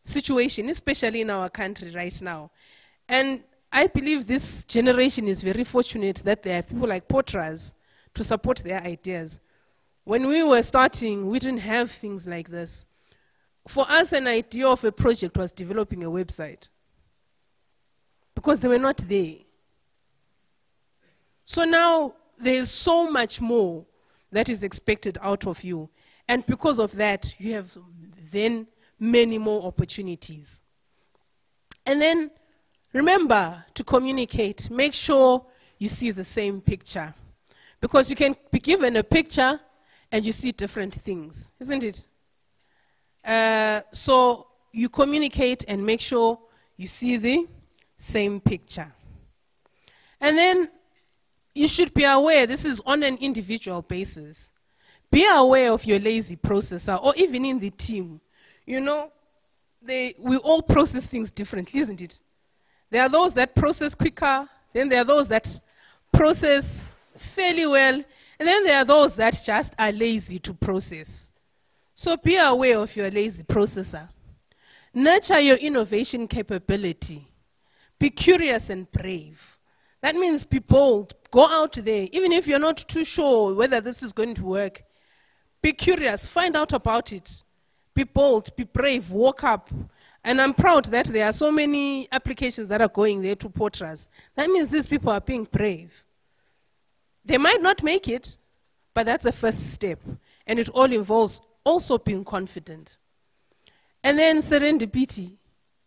[SPEAKER 4] situation, especially in our country right now. And I believe this generation is very fortunate that there are people like Potras to support their ideas. When we were starting, we didn't have things like this. For us, an idea of a project was developing a website, because they were not there. So now there is so much more that is expected out of you. And because of that, you have then many more opportunities. And then remember to communicate. Make sure you see the same picture. Because you can be given a picture and you see different things, isn't it? So you communicate and make sure you see the same picture. And then you should be aware, this is on an individual basis. Be aware of your lazy processor, or even in the team. You know, we all process things differently, isn't it? There are those that process quicker, then there are those that process fairly well, and then there are those that just are lazy to process. So be aware of your lazy processor. Nurture your innovation capability. Be curious and brave. That means be bold, Go out there, even if you're not too sure whether this is going to work. Be curious, find out about it. Be bold, be brave, walk up. And I'm proud that there are so many applications that are going there to Portras. That means these people are being brave. They might not make it, but that's a first step. And it all involves also being confident. And then serendipity.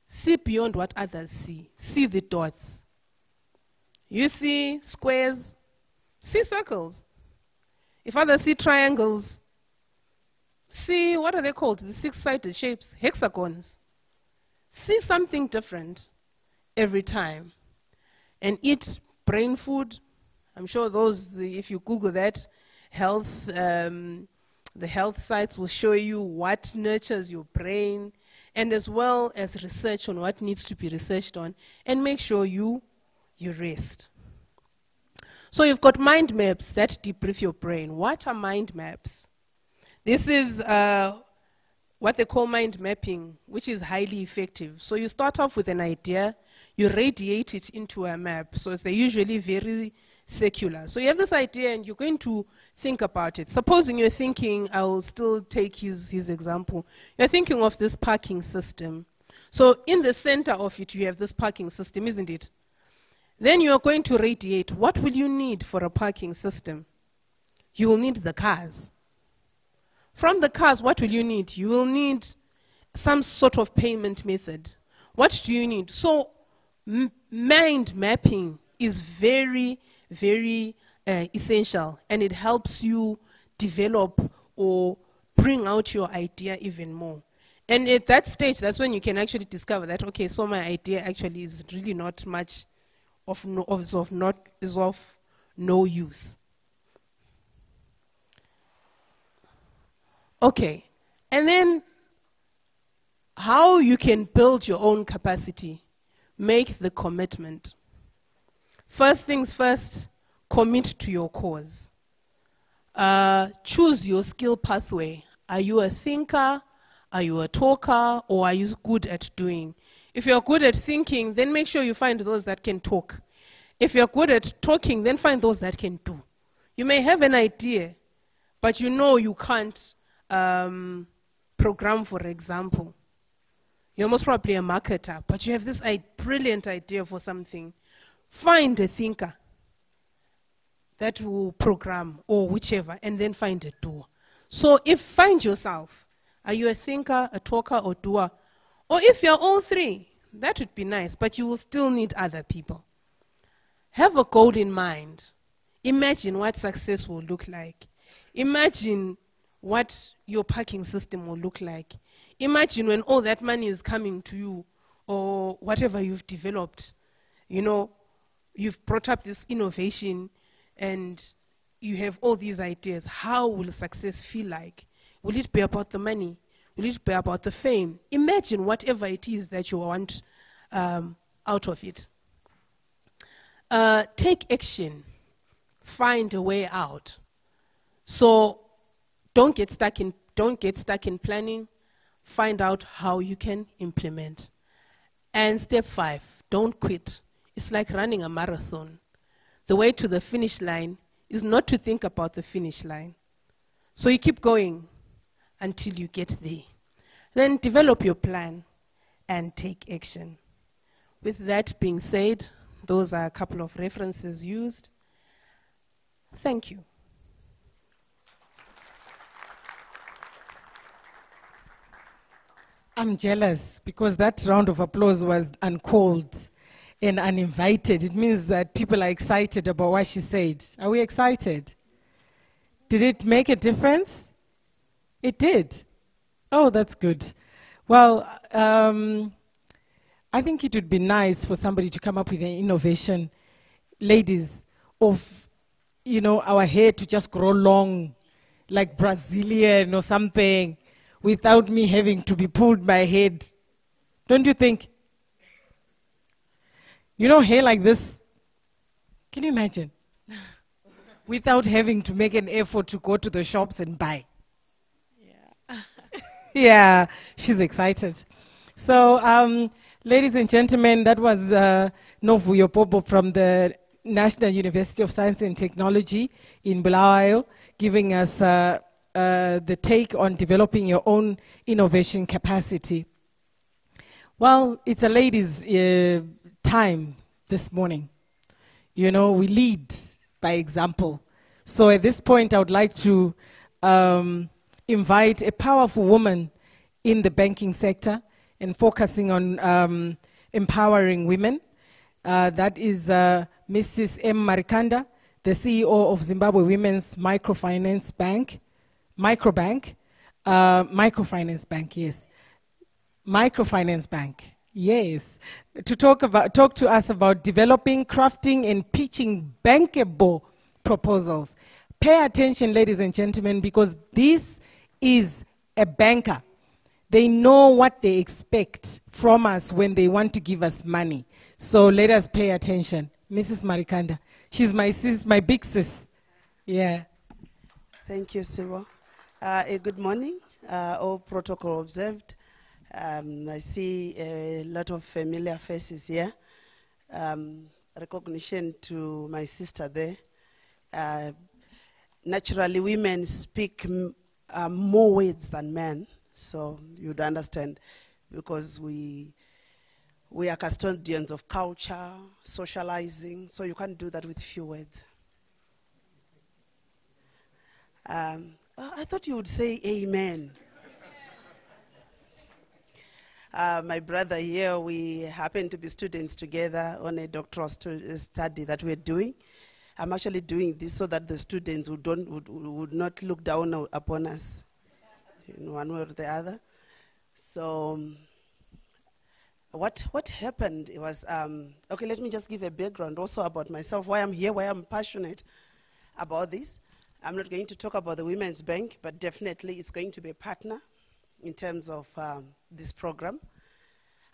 [SPEAKER 4] See beyond what others see. See the dots. You see squares, see circles. If others see triangles, see, what are they called? The six-sided shapes, hexagons. See something different every time. And eat brain food. I'm sure if you Google that, the health sites will show you what nurtures your brain, and as well as research on what needs to be researched on, and make sure you rest. So you've got mind maps that debrief your brain. What are mind maps? This is what they call mind mapping, which is highly effective. So you start off with an idea, you radiate it into a map. So they're usually very secular. So you have this idea and you're going to think about it. Supposing you're thinking, I'll still take his example. You're thinking of this parking system. So in the center of it, you have this parking system, isn't it? Then you are going to radiate. What will you need for a parking system? You will need the cars. From the cars, what will you need? You will need some sort of payment method. What do you need? So mind mapping is very, very essential, and it helps you develop or bring out your idea even more. And at that stage, that's when you can actually discover that, okay, so my idea actually is really not much of no use. Okay, and then how you can build your own capacity. Make the commitment. First things first, commit to your cause. Choose your skill pathway. Are you a thinker? Are you a talker? Or are you good at doing? If you're good at thinking, then make sure you find those that can talk. If you're good at talking, then find those that can do. You may have an idea, but you know you can't program, for example. You're most probably a marketer, but you have this brilliant idea for something. Find a thinker that will program, or whichever, and then find a doer. So find yourself. Are you a thinker, a talker, or doer? Or if you're all three, that would be nice, but you will still need other people. Have a goal in mind. Imagine what success will look like. Imagine what your parking system will look like. Imagine when all that money is coming to you, or whatever you've developed. You know, you've brought up this innovation and you have all these ideas. How will success feel like? Will it be about the money? Will it be about the fame? Imagine whatever it is that you want out of it. Take action. Find a way out. So don't get stuck in planning. Find out how you can implement. And step 5, don't quit. It's like running a marathon. The way to the finish line is not to think about the finish line. So you keep going until you get there. Then develop your plan and take action. With that being said, those are a couple of references used. Thank you.
[SPEAKER 2] I'm jealous because that round of applause was uncalled and uninvited. It means that people are excited about what she said. Are we excited? Did it make a difference? It did. Oh, that's good. Well, I think it would be nice for somebody to come up with an innovation, ladies, of, our hair to just grow long, like Brazilian or something, without me having to be pulled my head. Don't you think? Hair like this. Can you imagine? Without having to make an effort to go to the shops and buy. Yeah. Yeah, she's excited. So, ladies and gentlemen, that was Novuyo Popo from the National University of Science and Technology in Bulawayo, giving us the take on developing your own innovation capacity. Well, it's a ladies' time this morning. You know, we lead by example. So at this point, I would like to invite a powerful woman in the banking sector and focusing on empowering women. That is Mrs. M. Marikanda, the CEO of Zimbabwe Women's Microfinance Bank. Microfinance Bank, yes. To talk to us about developing, crafting, and pitching bankable proposals. Pay attention, ladies and gentlemen, because this is a banker. They know what they expect from us when they want to give us money. So let us pay attention. Mrs. Marikanda, she's my sis, my big sis. Yeah.
[SPEAKER 6] Thank you, Siwa. Good morning, all protocol observed. I see a lot of familiar faces here. Recognition to my sister there. Naturally, women speak more words than men, so you'd understand, because we are custodians of culture, socializing, so you can't do that with few words. I thought you would say amen. My brother here, we happen to be students together on a doctoral study that we're doing. I'm actually doing this so that the students would not look down upon us in one way or the other. So what happened was, okay, let me just give a background also about myself, why I'm here, why I'm passionate about this. I'm not going to talk about the Women's Bank, but definitely it's going to be a partner in terms of this program.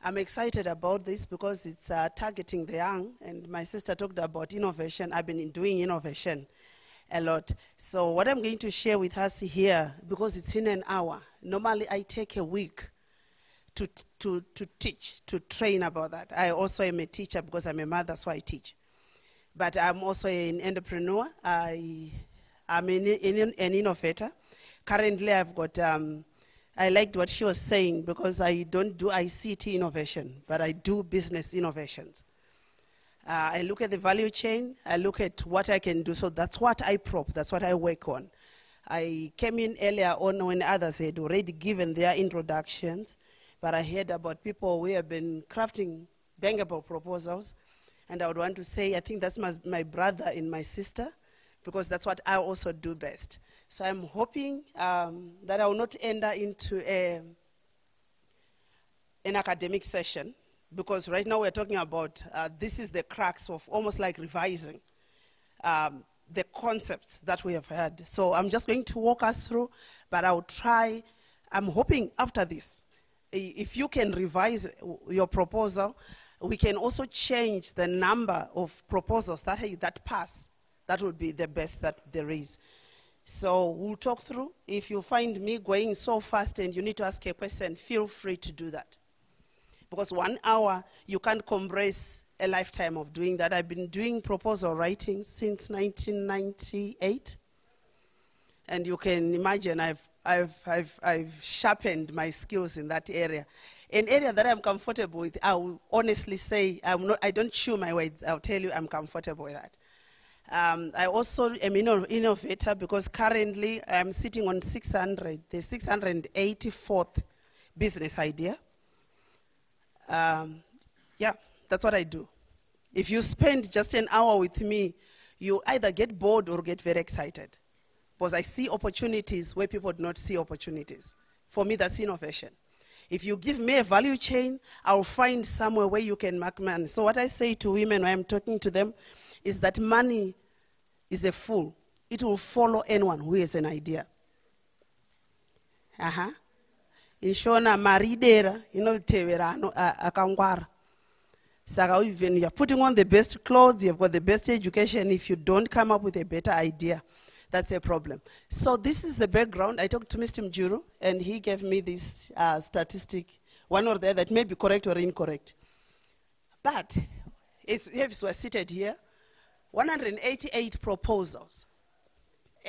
[SPEAKER 6] I'm excited about this because it's targeting the young, and my sister talked about innovation. I've been doing innovation a lot. So what I'm going to share with us here, because it's in an hour, normally I take a week to teach, to train about that. I also am a teacher because I'm a mother, so I teach. But I'm also an entrepreneur. I'm an innovator. Currently, I've got, I liked what she was saying because I don't do ICT innovation, but I do business innovations. I look at the value chain, I look at what I can do, so that's what I prop, that's what I work on. I came in earlier on when others had already given their introductions, but I heard about people who have been crafting bankable proposals, and I would want to say, I think that's my brother and my sister, because that's what I also do best. So I'm hoping that I will not enter into an academic session, because right now we're talking about, this is the crux of almost like revising the concepts that we have had. So I'm just going to walk us through, but I'll try, I'm hoping after this, if you can revise your proposal, we can also change the number of proposals that pass. That would be the best that there is. So we'll talk through. If you find me going so fast and you need to ask a question, feel free to do that. Because 1 hour, you can't compress a lifetime of doing that. I've been doing proposal writing since 1998. And you can imagine I've sharpened my skills in that area. An area that I'm comfortable with, I will honestly say, I don't chew my words. I'll tell you I'm comfortable with that. I also am an innovator because currently I'm sitting on the 684th business idea. Yeah, that's what I do. If you spend just an hour with me, you either get bored or get very excited. Because I see opportunities where people do not see opportunities. For me, that's innovation. If you give me a value chain, I'll find somewhere where you can make money. So what I say to women when I'm talking to them is that money is a fool. It will follow anyone who has an idea. In Shona maridera, teverano akangwara. So even you're putting on the best clothes, you've got the best education, if you don't come up with a better idea, that's a problem. So this is the background. I talked to Mr. Mjuru, and he gave me this statistic, one or the other, that may be correct or incorrect. But if we're seated here, 188 proposals.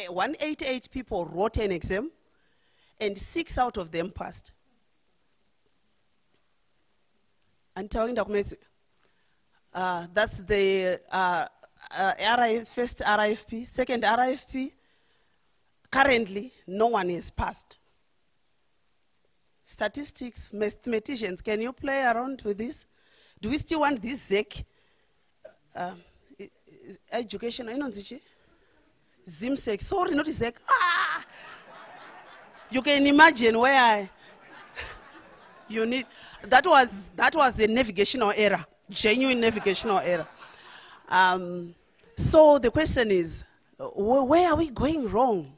[SPEAKER 6] 188 people wrote an exam, and 6 out of them passed. And telling documents, that's the first RIFP, second RIFP. Currently, no one has passed. Statistics, mathematicians, can you play around with this? Do we still want this ZEC? Education, I know ZIMSEC, sorry, not ZEC. Ah! You can imagine where you need, that was a navigational error, genuine navigational error. So the question is, where are we going wrong?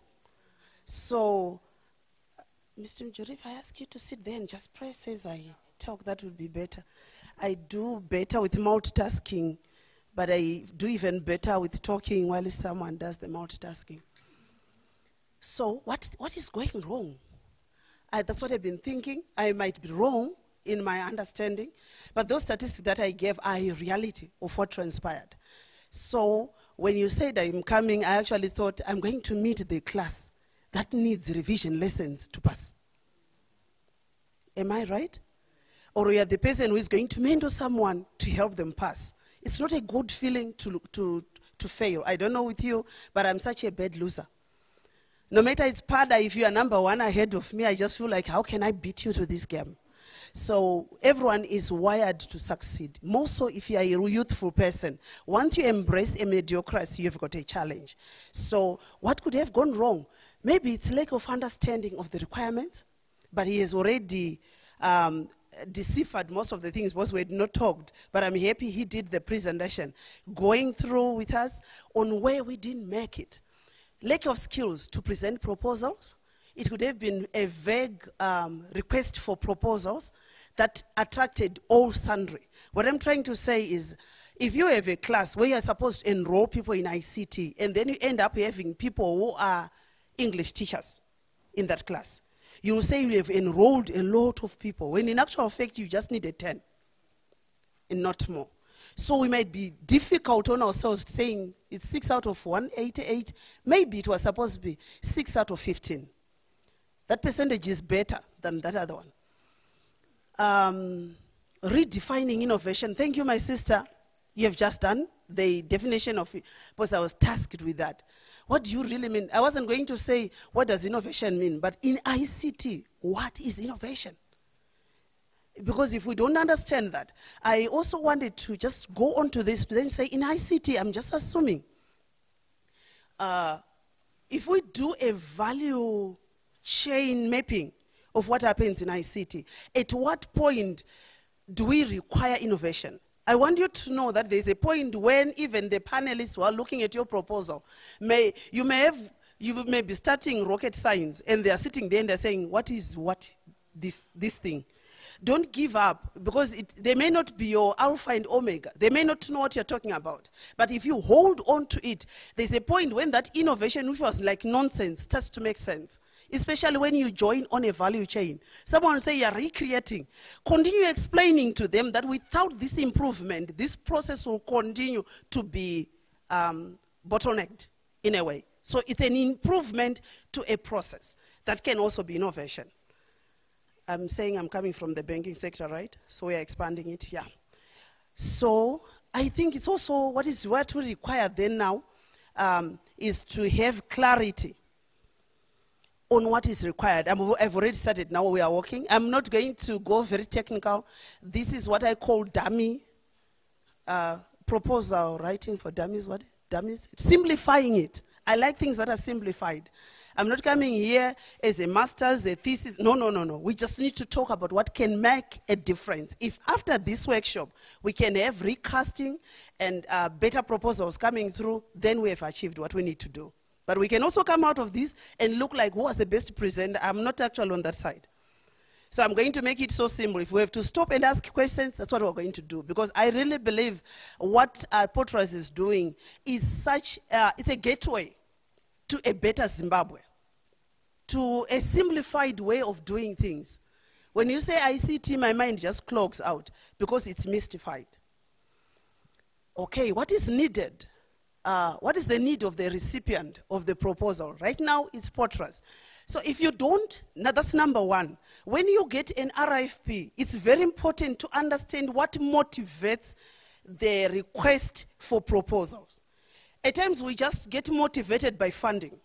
[SPEAKER 6] So, Mr. Njuri, if I ask you to sit there and just press as I talk, that would be better. I do better with multitasking, but I do even better with talking while someone does the multitasking. So what is going wrong? That's what I've been thinking. I might be wrong in my understanding, but those statistics that I gave are a reality of what transpired. So when you said I'm coming, I actually thought I'm going to meet the class that needs revision lessons to pass. Am I right? Or you are the person who is going to mentor someone to help them pass. It's not a good feeling to fail. I don't know with you, but I'm such a bad loser. No matter it's harder, if you are number one ahead of me, I just feel like, how can I beat you to this game? So everyone is wired to succeed. More so if you are a youthful person. Once you embrace a mediocrity, you've got a challenge. So what could have gone wrong? Maybe it's lack of understanding of the requirements, but he has already deciphered most of the things because we had not talked. But I'm happy he did the presentation, going through with us on where we didn't make it. Lack of skills to present proposals. It could have been a vague request for proposals that attracted all sundry. What I'm trying to say is, if you have a class where you're supposed to enroll people in ICT, and then you end up having people who are English teachers in that class, you will say you have enrolled a lot of people, when in actual fact you just needed 10 and not more. So we might be difficult on ourselves saying it's 6 out of 188. Maybe it was supposed to be 6 out of 15. That percentage is better than that other one. Redefining innovation. Thank you, my sister. You have just done the definition of it, because I was tasked with that. What do you really mean? I wasn't going to say, what does innovation mean? But in ICT, what is innovation? Because if we don't understand that, I also wanted to just go on to this, then say, in ICT, I'm just assuming, if we do a value chain mapping of what happens in ICT, at what point do we require innovation? I want you to know that there's a point when even the panelists who are looking at your proposal, you may be starting rocket science, and they are sitting there and they're saying, what is this thing? Don't give up, because they may not be your alpha and omega. They may not know what you're talking about. But if you hold on to it, there's a point when that innovation, which was like nonsense, starts to make sense. Especially when you join on a value chain. Someone will say you're recreating. Continue explaining to them that without this improvement, this process will continue to be bottlenecked in a way. So it's an improvement to a process. That can also be innovation. I'm saying I'm coming from the banking sector, right? So we are expanding it, yeah. So I think it's also what we require then now is to have clarity on what is required. I've already started now, we are working. I'm not going to go very technical. This is what I call dummy proposal writing for dummies. What? Dummies? Simplifying it. I like things that are simplified. I'm not coming here as a master's, a thesis. No. We just need to talk about what can make a difference. If after this workshop, we can have recasting and better proposals coming through, then we have achieved what we need to do. But we can also come out of this and look like who was the best presenter. I'm not actually on that side. So I'm going to make it so simple. If we have to stop and ask questions, that's what we're going to do. Because I really believe what Potras is doing is it's a gateway to a better Zimbabwe, to a simplified way of doing things. When you say ICT, my mind just clogs out because it's mystified. Okay, what is needed? what is the need of the recipient of the proposal? Right now, it's portraits. So if you don't, now that's number one. When you get an RFP, it's very important to understand what motivates the request for proposals. At times, we just get motivated by funding.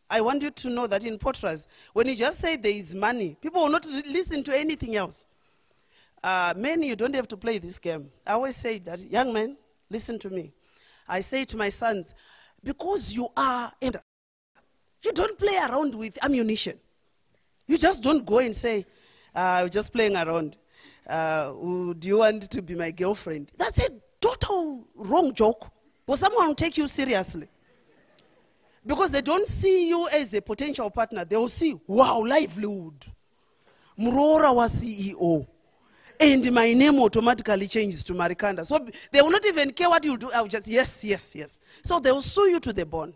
[SPEAKER 6] I want you to know that in portraits, when you just say there is money, people will not listen to anything else. Men, you don't have to play this game. I always say that, young men, listen to me. I say to my sons, because you are, you don't play around with ammunition. You just don't go and say, we're just playing around. Do you want to be my girlfriend? That's a total wrong joke. But someone will take you seriously. Because they don't see you as a potential partner. They will see, wow, livelihood. Murora was CEO. And my name automatically changes to Marikanda. So they will not even care what you do. I'll just, yes, yes, yes. So they will sue you to the bone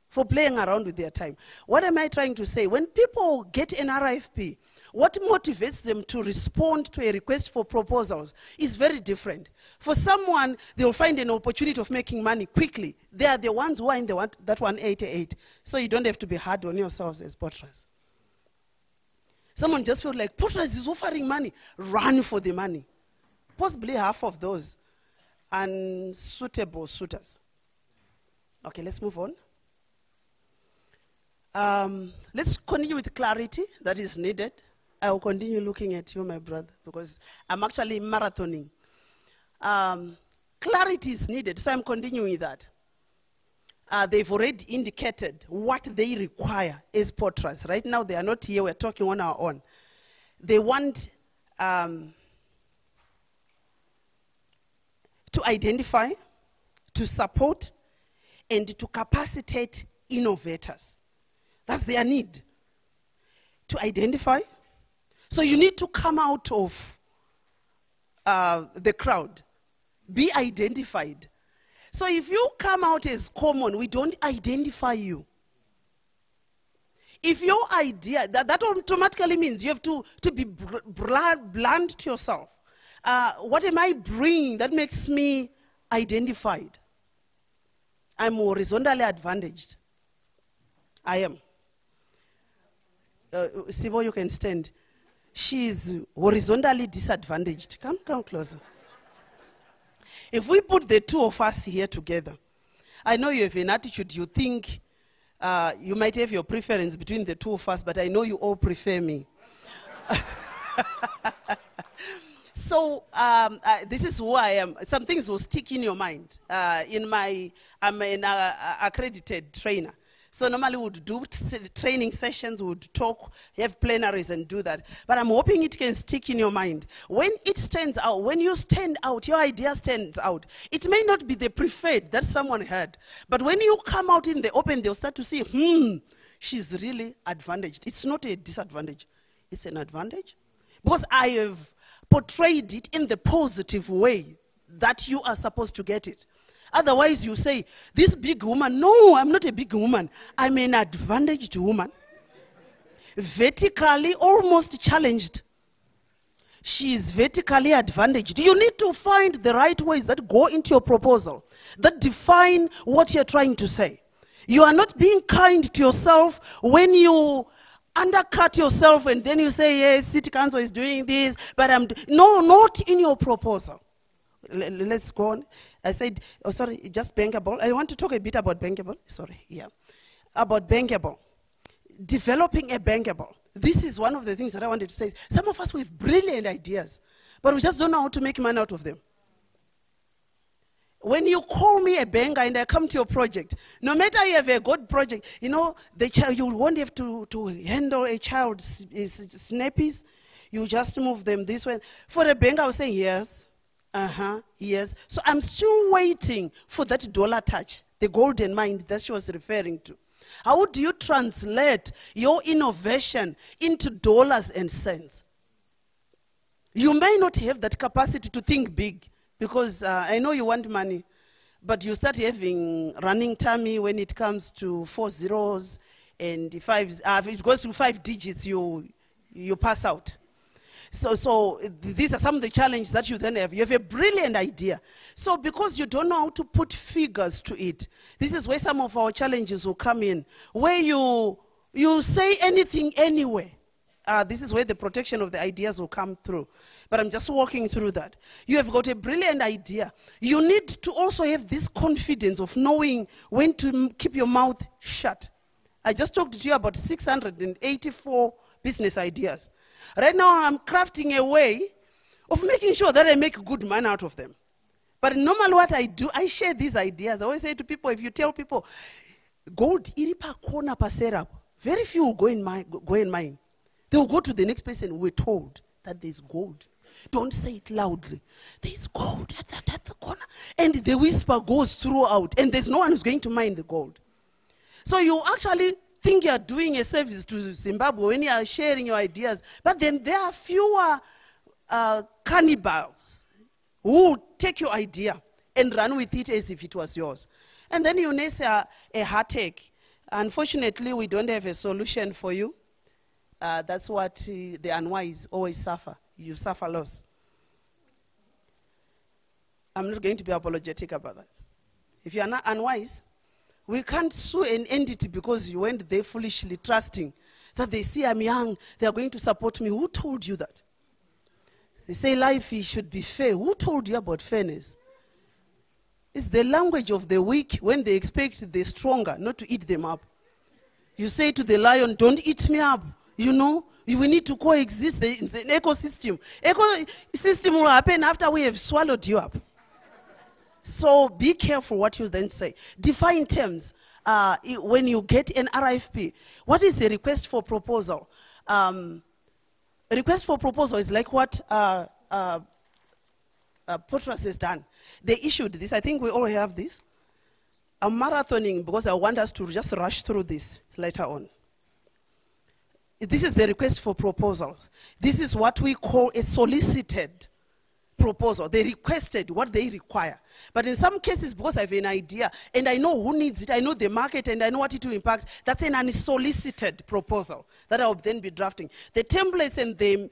[SPEAKER 6] for playing around with their time. What am I trying to say? When people get an RFP, what motivates them to respond to a request for proposals is very different. For someone, they'll find an opportunity of making money quickly. They are the ones who are in that 188. So you don't have to be hard on yourselves as portraits. Someone just felt like, portraits is offering money. Run for the money. Possibly half of those unsuitable suitors. Okay, let's move on. Let's continue with clarity that is needed. I will continue looking at you, my brother, because I'm actually marathoning. Clarity is needed, so I'm continuing with that. They've already indicated what they require as portraits. Right now, they are not here. We're talking on our own. They want to identify, to support, and to capacitate innovators. That's their need. To identify. So you need to come out of the crowd. Be identified. So if you come out as common, we don't identify you. If your idea, that automatically means you have to be blunt to yourself. What am I bringing that makes me identified? I'm horizontally advantaged. I am. Sibo, you can stand. She is horizontally disadvantaged. Come closer. If we put the two of us here together, I know you have an attitude, you think you might have your preference between the two of us, but I know you all prefer me. So this is who I am. Some things will stick in your mind. I'm an accredited trainer. So normally we would do training sessions, we would talk, have plenaries and do that. But I'm hoping it can stick in your mind. When it stands out, when you stand out, your idea stands out. It may not be the preferred that someone had. But when you come out in the open, they'll start to see, she's really advantaged. It's not a disadvantage. It's an advantage. Because I have portrayed it in the positive way that you are supposed to get it. Otherwise, you say, this big woman, no, I'm not a big woman. I'm an advantaged woman. Vertically almost challenged. She is vertically advantaged. You need to find the right ways that go into your proposal, that define what you're trying to say. You are not being kind to yourself when you undercut yourself and then you say, yes, City Council is doing this, but no, not in your proposal. Let's go on. I said, oh, sorry, just bankable. I want to talk a bit about bankable. Sorry, yeah. About bankable. Developing a bankable. This is one of the things that I wanted to say. Some of us, we have brilliant ideas, but we just don't know how to make money out of them. When you call me a banker and I come to your project, no matter you have a good project, you know, the child, you won't have to handle a child's snappies. You just move them this way. For a banker, I was saying, yes. Yes. So I'm still waiting for that dollar touch, the golden mind that she was referring to. How do you translate your innovation into dollars and cents? You may not have that capacity to think big because I know you want money, but you start having running tummy when it comes to 4 zeros and 5. If it goes to 5 digits, you pass out. So these are some of the challenges that you then have. You have a brilliant idea. So because you don't know how to put figures to it, this is where some of our challenges will come in, where you say anything anywhere. This is where the protection of the ideas will come through. But I'm just walking through that. You have got a brilliant idea. You need to also have this confidence of knowing when to keep your mouth shut. I just talked to you about 684 business ideas. Right now, I'm crafting a way of making sure that I make good money out of them. But normally what I do, I share these ideas. I always say to people, if you tell people, gold, iripa kona pasera, very few will go in mine. They will go to the next person. We're told that there's gold. Don't say it loudly. There's gold at the corner. And the whisper goes throughout. And there's no one who's going to mine the gold. So you actually think you're doing a service to Zimbabwe when you are sharing your ideas. But then there are fewer cannibals who take your idea and run with it as if it was yours. And then you may say a heartache. Unfortunately, we don't have a solution for you. That's what the unwise always suffer. You suffer loss. I'm not going to be apologetic about that. If you are not unwise, we can't sue an entity because you went there foolishly trusting that they see I'm young, they are going to support me. Who told you that? They say life should be fair. Who told you about fairness? It's the language of the weak when they expect the stronger not to eat them up. You say to the lion, don't eat me up. You know, we need to coexist. It's an ecosystem. Ecosystem will happen after we have swallowed you up. So be careful what you then say. Define terms. When you get an RFP, what is a request for proposal? A request for proposal is like what Potras has done. They issued this. I think we all have this. I'm marathoning because I want us to just rush through this later on. This is the request for proposals. This is what we call a solicited proposal. They requested what they require. But in some cases, because I have an idea, and I know who needs it, I know the market, and I know what it will impact, that's an unsolicited proposal that I will then be drafting. The templates and the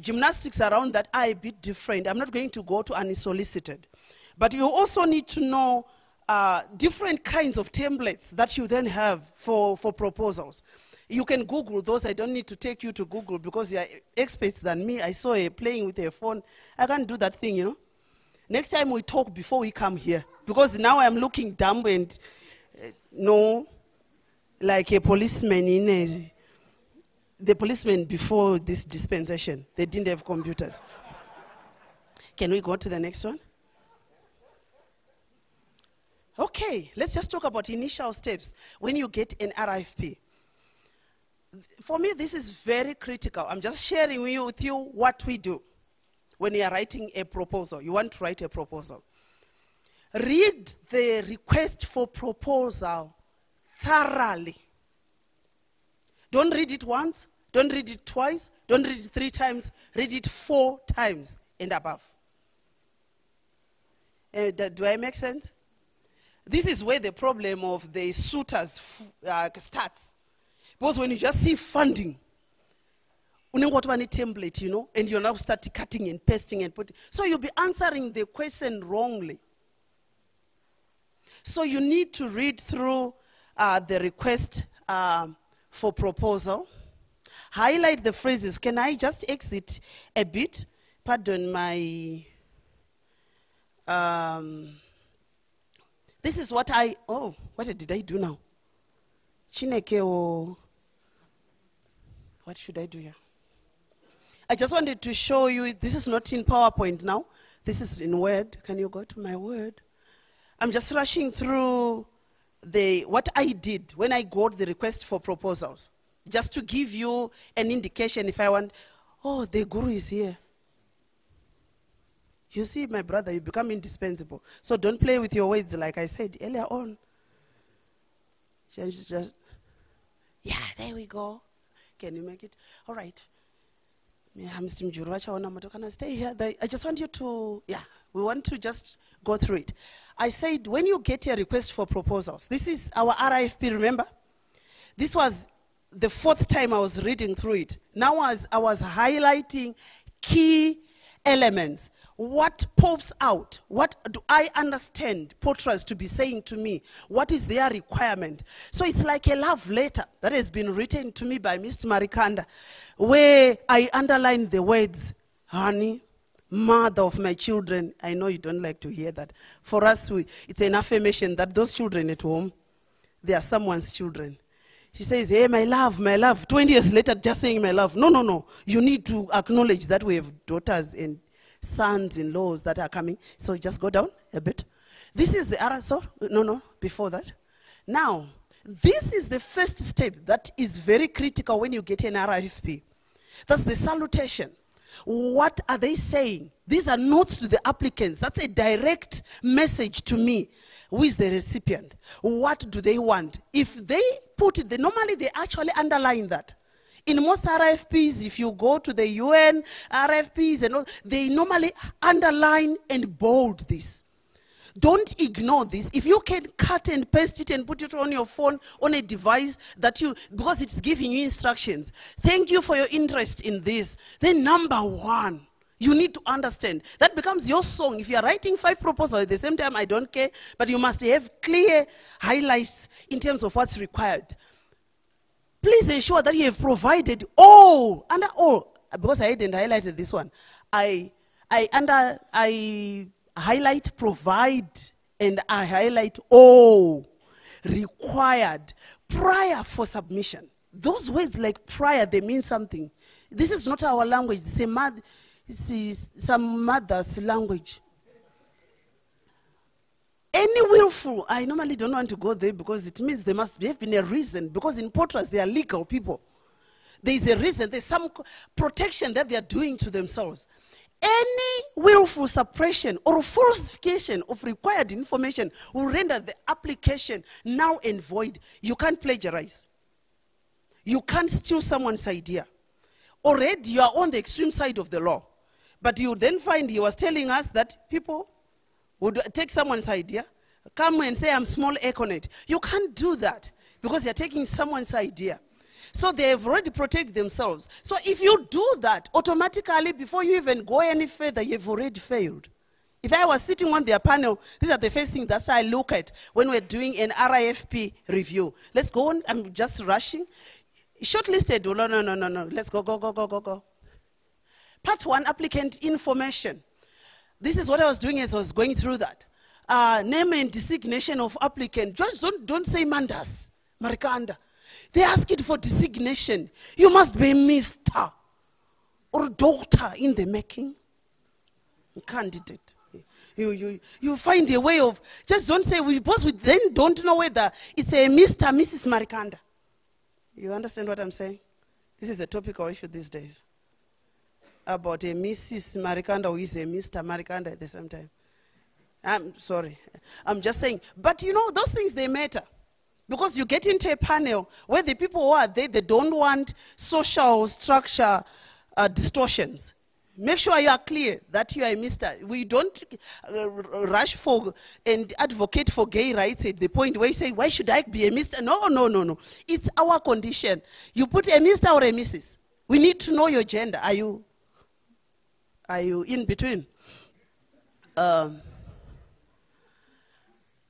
[SPEAKER 6] gymnastics around that are a bit different. I'm not going to go to unsolicited. But you also need to know different kinds of templates that you then have for proposals. You can Google those. I don't need to take you to Google because you are experts than me. I saw a playing with a phone. I can't do that thing, you know. Next time we talk before we come here. Because now I'm looking dumb and, no, like a policeman in the policeman before this dispensation. They didn't have computers. Can we go to the next one? Okay, let's just talk about initial steps when you get an RFP. For me, this is very critical. I'm just sharing with you what we do when you are writing a proposal. You want to write a proposal. Read the request for proposal thoroughly. Don't read it once. Don't read it twice. Don't read it 3 times. Read it 4 times and above. Do I make sense? This is where the problem of the suitors starts. Because when you just see funding, you know what one template, you know, and you now start cutting and pasting and putting. So you'll be answering the question wrongly. So you need to read through the request for proposal. Highlight the phrases. Can I just exit a bit? Pardon my... this is what what did I do now? Chineke, what should I do here? I just wanted to show you, this is not in PowerPoint now. This is in Word. Can you go to my Word? I'm just rushing through what I did when I got the request for proposals. Just to give you an indication if I want, the guru is here. You see, my brother, you become indispensable. So don't play with your words like I said earlier on. Yeah, there we go. Can you make it? All right. Stay here. I just want you to, we want to just go through it. I said, when you get a request for proposals, this is our RFP, remember? This was the fourth time I was reading through it. Now as I was highlighting key elements, what pops out? What do I understand portraits to be saying to me? What is their requirement? So it's like a love letter that has been written to me by Mr. Marikanda, where I underline the words, honey, mother of my children. I know you don't like to hear that. For us, it's an affirmation that those children at home, they are someone's children. She says, hey, my love, my love. 20 years later, just saying my love. No, no, no. You need to acknowledge that we have daughters and sons-in-laws that are coming. So just go down a bit. This is the other, so, no, before that. Now, this is the first step that is very critical when you get an RFP. That's the salutation. What are they saying? These are notes to the applicants. That's a direct message to me. Who is the recipient? What do they want? If they put it, normally they actually underline that. In most RFPs, if you go to the UN RFPs and all, they normally underline and bold this. Don't ignore this. If you can cut and paste it and put it on your phone, on a device that because it's giving you instructions. Thank you for your interest in this. Then number one, you need to understand. That becomes your song. If you are writing 5 proposals at the same time, I don't care, but you must have clear highlights in terms of what's required. Please ensure that you have provided all, under all, because I hadn't highlighted this one. I highlight provide and I highlight all required prior for submission. Those words like prior, they mean something. This is not our language. It's some mother's language. Any willful, I normally don't want to go there because it means there must have been a reason, because in portraits they are legal people. There is a reason, there's some protection that they are doing to themselves. Any willful suppression or falsification of required information will render the application null and void. You can't plagiarize. You can't steal someone's idea. Already you are on the extreme side of the law. But you then find he was telling us that people would take someone's idea, come and say, I'm small Econet. You can't do that because you're taking someone's idea. So they have already protected themselves. So if you do that, automatically, before you even go any further, you've already failed. If I was sitting on their panel, these are the first things that I look at when we're doing an RIFP review. Let's go on. I'm just rushing. Shortlisted. No. Let's go. Part 1, applicant information. This is what I was doing as I was going through that. Name and designation of applicant. Just don't say Mandas, Marikanda. They ask it for designation. You must be Mr. or Doctor in the making. Candidate. You find a way of, just don't say, because we then don't know whether it's a Mr. Mrs. Marikanda. You understand what I'm saying? This is a topical issue these days. About a Mrs. Marikanda who is a Mr. Marikanda at the same time. I'm sorry. I'm just saying. But you know, those things, they matter. Because you get into a panel where the people who are there, they don't want social structure distortions. Make sure you are clear that you are a Mr. We don't rush for and advocate for gay rights at the point where you say, why should I be a Mr.? No. It's our condition. You put a Mr. or a Mrs. We need to know your gender. Are you in between?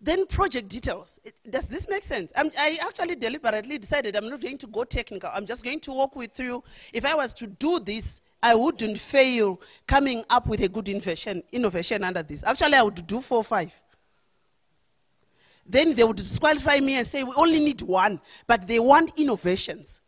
[SPEAKER 6] Then project details. Does this make sense? I actually deliberately decided I'm not going to go technical. I'm just going to walk with you. If I was to do this, I wouldn't fail coming up with a good innovation under this. Actually, I would do 4 or 5. Then they would disqualify me and say, we only need 1, but they want innovations.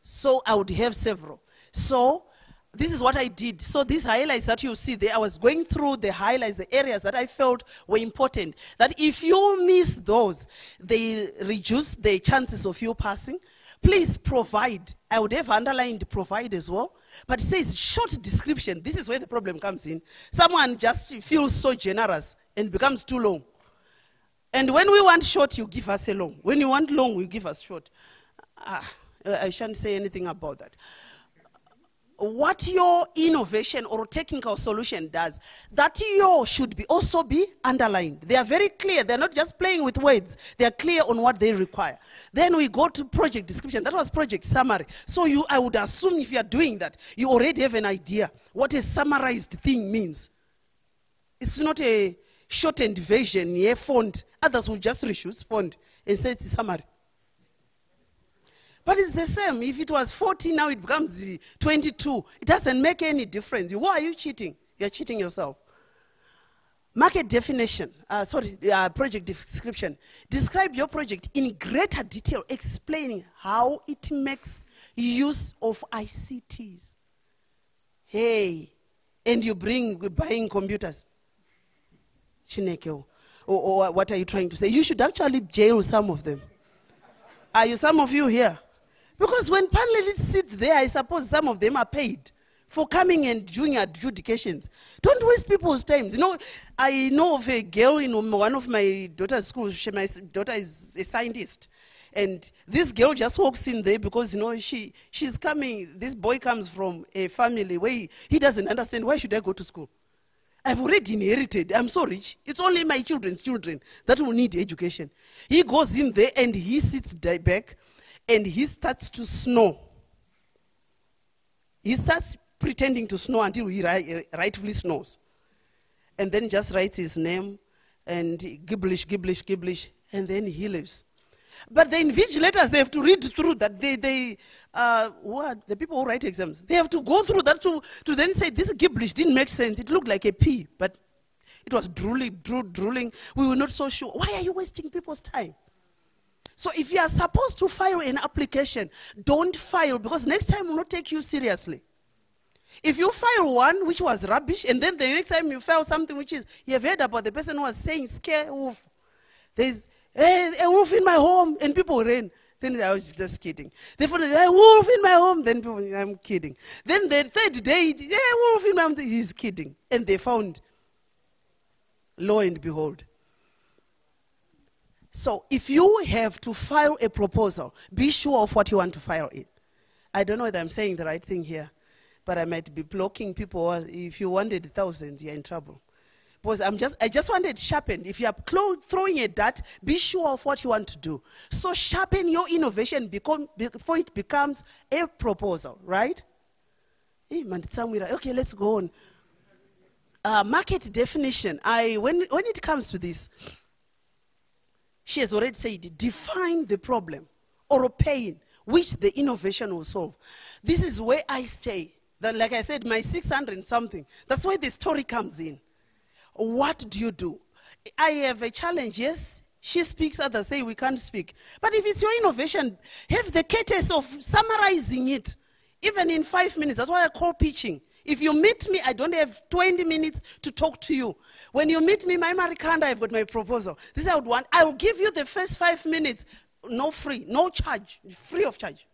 [SPEAKER 6] So I would have several. So this is what I did. So these highlights that you see there, I was going through the highlights, the areas that I felt were important. That if you miss those, they reduce the chances of you passing. Please provide. I would have underlined provide as well. But it says short description. This is where the problem comes in. Someone just feels so generous and becomes too long. And when we want short, you give us a long. When you want long, you give us short. I shan't say anything about that. what your innovation or technical solution does, that your should be also be underlined. They are very clear. They're not just playing with words. They are clear on what they require. Then we go to project description. That was project summary. So I would assume if you are doing that, you already have an idea what a summarized thing means. It's not a shortened version, yeah, font. Others will just reduce font and say it's a summary. But it's the same. If it was 40, now it becomes 22. It doesn't make any difference. Why are you cheating? You're cheating yourself. Market definition. Project description. Describe your project in greater detail, explaining how it makes use of ICTs. Hey, and you buying computers. Chineke. Or what are you trying to say? You should actually jail some of them. Are you, some of you here? Because when panelists sit there, I suppose some of them are paid for coming and doing adjudications. Don't waste people's time. You know, I know of a girl in one of my daughter's schools. My daughter is a scientist. And this girl just walks in there because, you know, she's coming, this boy comes from a family where he doesn't understand, why should I go to school? I've already inherited, I'm so rich. It's only my children's children that will need education. He goes in there and he sits back and he starts to snore. He starts pretending to snore until he rightfully snores. And then just writes his name and gibblish, gibblish, gibblish, and then he leaves. But the invigilators, they have to read through that. The people who write exams, they have to go through that to then say, this gibblish didn't make sense. It looked like a P, but it was drooling. We were not so sure. Why are you wasting people's time? So if you are supposed to file an application, don't file, because next time will not take you seriously. If you file one which was rubbish, and then the next time you file something which is, you have heard about the person who was saying, scare wolf. There's a wolf in my home, and people ran. Then I was just kidding. They found a wolf in my home, then people, I'm kidding. Then the third day, wolf in my home, he's kidding. And they found, lo and behold. So if you have to file a proposal, be sure of what you want to file in. I don't know whether I'm saying the right thing here, but I might be blocking people. If you wanted thousands, you're in trouble. Because I just want it sharpened. If you are throwing a dart, be sure of what you want to do. So sharpen your innovation before it becomes a proposal, right? Okay, let's go on. Market definition. When it comes to this, she has already said, define the problem or a pain which the innovation will solve. This is where I stay. That, like I said, my 600 and something. That's where the story comes in. What do you do? I have a challenge, yes. She speaks, others say we can't speak. But if it's your innovation, have the courtesy of summarizing it, even in 5 minutes. That's what I call pitching. If you meet me, I don't have 20 minutes to talk to you. When you meet me, my Marikanda, I've got my proposal. This I would want. I will give you the first 5 minutes, no charge, free of charge.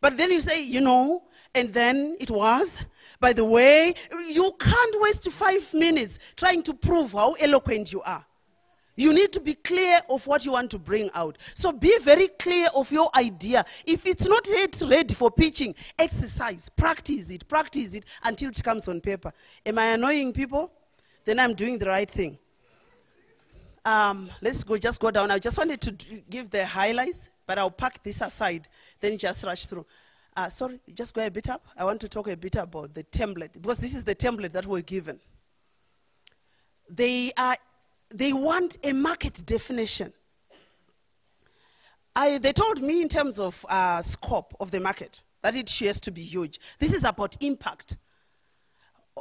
[SPEAKER 6] But then you say, you know, and then it was, by the way, you can't waste 5 minutes trying to prove how eloquent you are. You need to be clear of what you want to bring out. So be very clear of your idea. If it's not yet ready for pitching, exercise, practice it until it comes on paper. Am I annoying people? Then I'm doing the right thing. Let's just go down. I just wanted to give the highlights, but I'll pack this aside, then just rush through. Sorry, just go a bit up. I want to talk a bit about the template, because this is the template that we're given. They want a market definition. They told me in terms of scope of the market, that it has to be huge. This is about impact.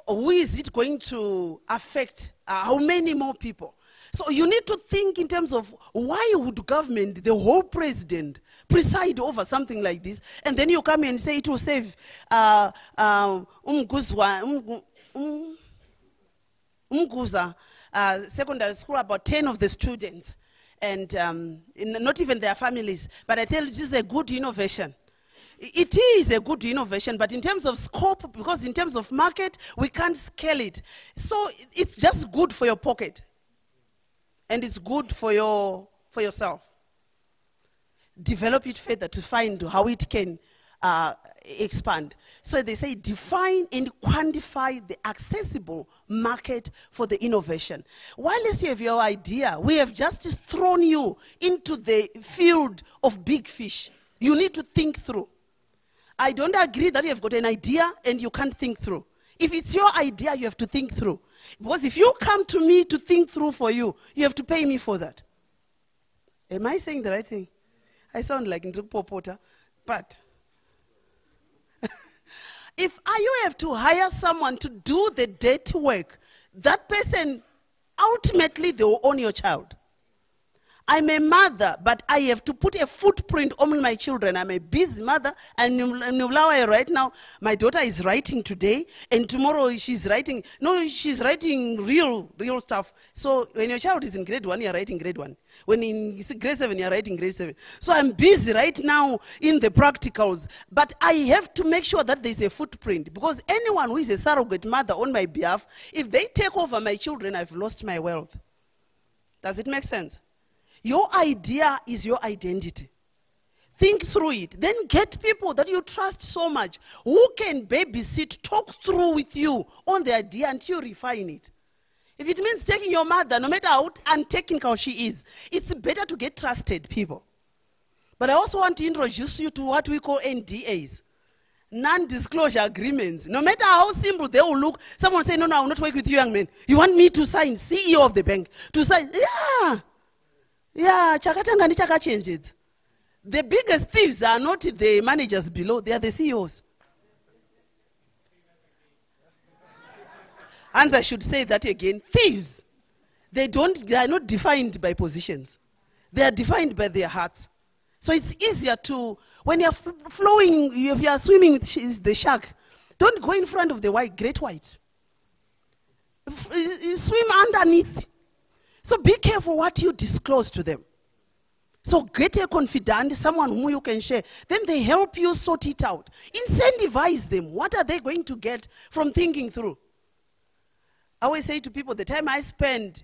[SPEAKER 6] Who is it going to affect? How many more people? So you need to think in terms of why would government, the whole president, preside over something like this, and then you come and say it will save Umguza secondary school about 10 of the students, and not even their families. But I tell you, this is a good innovation. It is a good innovation, but in terms of scope, because in terms of market, we can't scale it. So it's just good for your pocket. And it's good for yourself. Develop it further to find how it can expand. So they say define and quantify the accessible market for the innovation. While you have your idea, we have just thrown you into the field of big fish. You need to think through. I don't agree that you have got an idea and you can't think through. If it's your idea, you have to think through. Because if you come to me to think through for you, you have to pay me for that. Am I saying the right thing? I sound like Ndrukpo Porter, but if you have to hire someone to do the dirty work, that person, ultimately, they will own your child. I'm a mother, but I have to put a footprint on my children. I'm a busy mother, and right now, my daughter is writing today, and tomorrow she's writing, she's writing real stuff. So when your child is in grade 1, you're writing grade 1. When in grade 7, you're writing grade 7. So I'm busy right now in the practicals, but I have to make sure that there's a footprint, because anyone who is a surrogate mother on my behalf, if they take over my children, I've lost my wealth. Does it make sense? Your idea is your identity. Think through it. Then get people that you trust so much who can babysit, talk through with you on the idea until you refine it. If it means taking your mother, no matter how untechnical she is, it's better to get trusted people. But I also want to introduce you to what we call NDAs. Non-disclosure agreements. No matter how simple they will look, someone will say, no, I will not work with you, young man. You want me to sign, CEO of the bank, to sign? Yeah, chakatanga chaka changes. The biggest thieves are not the managers below, they are the CEOs. And I should say that again, thieves. They are not defined by positions. They are defined by their hearts. So it's easier to, when you're flowing, if you are swimming with the shark, don't go in front of the great white. You swim underneath. So be careful what you disclose to them. So get a confidant, someone whom you can share. Then they help you sort it out. Incentivize them. What are they going to get from thinking through? I always say to people, the time I spend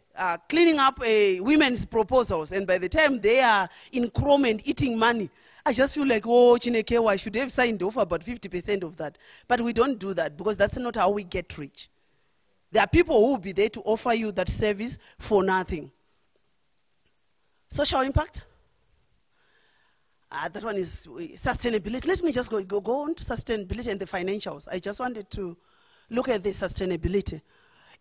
[SPEAKER 6] cleaning up women's proposals, and by the time they are in Chrome and eating money, I just feel like, oh, Chinekewa, I should have signed off about 50% of that. But we don't do that, because that's not how we get rich. There are people who will be there to offer you that service for nothing. Social impact. That one is sustainability. Let me just go on to sustainability and the financials. I just wanted to look at the sustainability.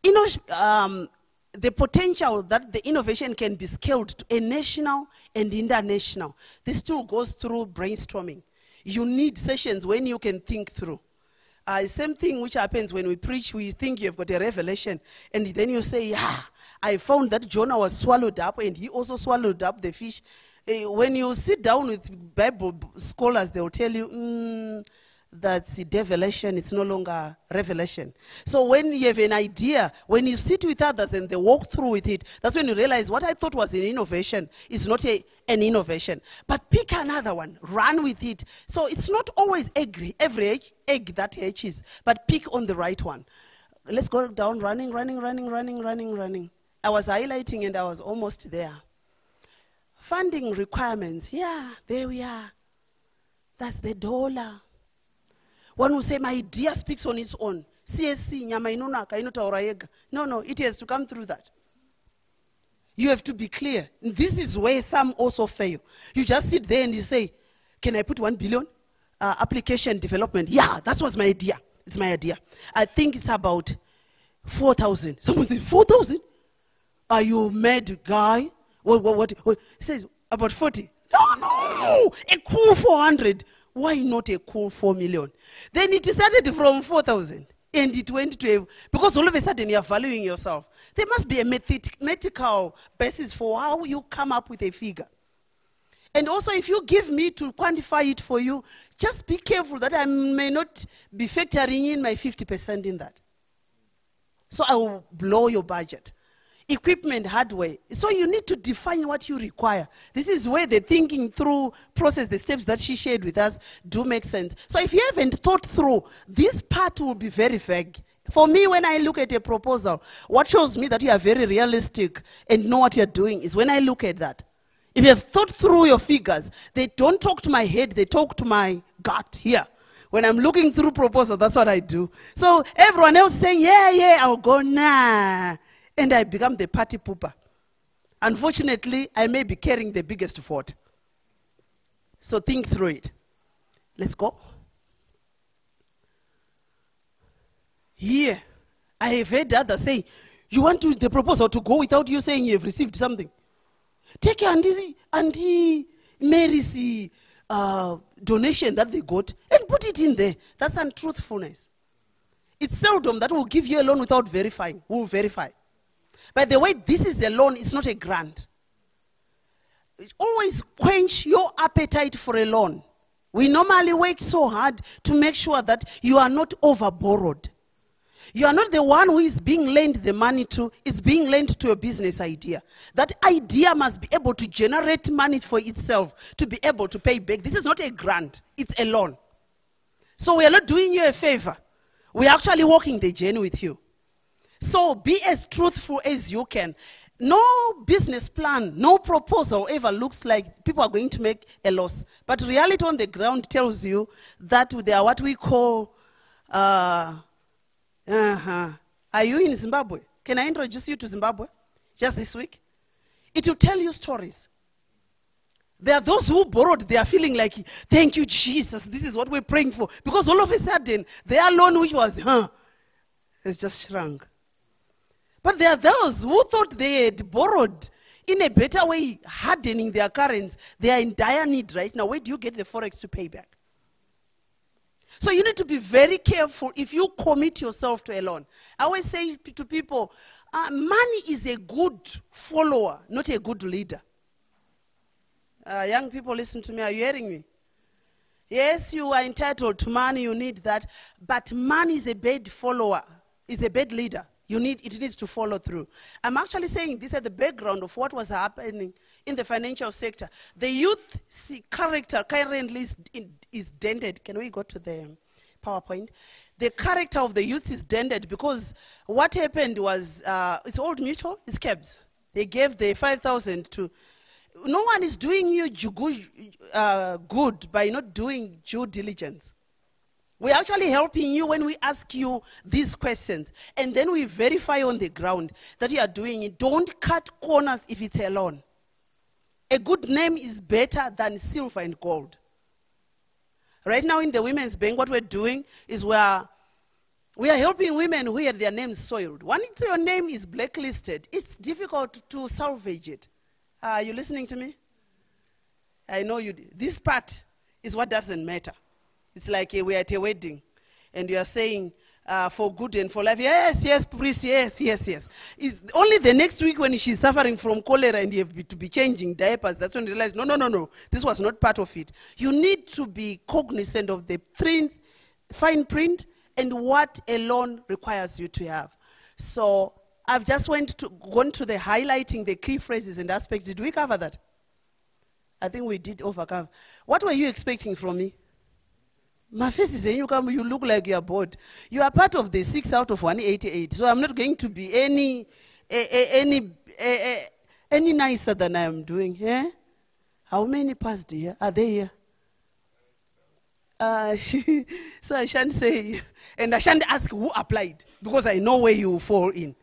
[SPEAKER 6] The potential that the innovation can be scaled to a national and international. This too goes through brainstorming. You need sessions when you can think through. Same thing which happens when we preach, we think you've got a revelation, and then you say, I found that Jonah was swallowed up, and he also swallowed up the fish. When you sit down with Bible scholars, they'll tell you, that's develation, it's no longer revelation. So when you have an idea, when you sit with others and they walk through with it, that's when you realize what I thought was an innovation is not an innovation. But pick another one, run with it. So it's not always every egg that hatches, but pick on the right one. Let's go down, running. I was highlighting and I was almost there. Funding requirements, there we are. That's the dollar. One will say, my idea speaks on its own. CSC, nyama inonaka, inotaura yega. No, it has to come through that. You have to be clear. This is where some also fail. You just sit there and you say, can I put 1 billion? Application development. Yeah, that was my idea. It's my idea. I think it's about 4,000. Someone says, 4,000? Are you mad, guy? What? He says, about 40. No, a cool 400. Why not a cool 4 million? Then it started from 4,000 and it went to, because all of a sudden you're valuing yourself. There must be a mathematical basis for how you come up with a figure. And also if you give me to quantify it for you, just be careful that I may not be factoring in my 50% in that. So I will blow your budget. Equipment, hardware. So you need to define what you require. This is where the thinking through process, the steps that she shared with us, do make sense. So if you haven't thought through, this part will be very vague. For me, when I look at a proposal, what shows me that you are very realistic and know what you're doing is when I look at that. If you have thought through your figures, they don't talk to my head, they talk to my gut here. When I'm looking through proposal, that's what I do. So everyone else saying, yeah, I'll go, nah. And I become the party pooper. Unfortunately, I may be carrying the biggest vote. So think through it. Let's go. Here, I have heard others say, you want the proposal to go without you saying you have received something. Take Auntie Mary's donation that they got and put it in there. That's untruthfulness. It's seldom that we'll give you a loan without verifying. We'll verify. By the way, this is a loan, it's not a grant. Always quench your appetite for a loan. We normally work so hard to make sure that you are not over-borrowed. You are not the one who is being lent the money to, it's being lent to a business idea. That idea must be able to generate money for itself to be able to pay back. This is not a grant, it's a loan. So we are not doing you a favor. We are actually walking the journey with you. So be as truthful as you can. No business plan, no proposal ever looks like people are going to make a loss. But reality on the ground tells you that they are what we call, are you in Zimbabwe? Can I introduce you to Zimbabwe? Just this week? It will tell you stories. There are those who borrowed, they are feeling like, thank you, Jesus, this is what we're praying for. Because all of a sudden, their loan which was, has just shrunk. But there are those who thought they had borrowed in a better way, hardening their currency. They are in dire need right now. Where do you get the forex to pay back? So you need to be very careful if you commit yourself to a loan. I always say to people, money is a good follower, not a good leader. Young people, listen to me. Are you hearing me? Yes, you are entitled to money. You need that. But money is a bad follower, is a bad leader. It needs to follow through. I'm actually saying this at the background of what was happening in the financial sector. The youth character currently is dented. Can we go to the PowerPoint? The character of the youth is dented because what happened was, it's Old Mutual, it's KEBS. They gave the 5,000 to, no one is doing you good by not doing due diligence. We're actually helping you when we ask you these questions. And then we verify on the ground that you are doing it. Don't cut corners if it's a loan. A good name is better than silver and gold. Right now in the Women's Bank, what we're doing is we are helping women who had their names soiled. Once your name is blacklisted, it's difficult to salvage it. Are you listening to me? I know you did. This part is what doesn't matter. It's like we're at a wedding, and you are saying, for good and for life, yes, priest, yes. It's only the next week when she's suffering from cholera and you have to be changing diapers, that's when you realize, no, this was not part of it. You need to be cognizant of the fine print and what a loan requires you to have. So I've just gone to the highlighting the key phrases and aspects. Did we cover that? I think we did overcover. What were you expecting from me? My face is saying, you look like you are bored. You are part of the 6 out of 188. So I'm not going to be any nicer than I am doing. Eh? How many passed here? Are they here? So I shan't say, and I shan't ask who applied, because I know where you fall in.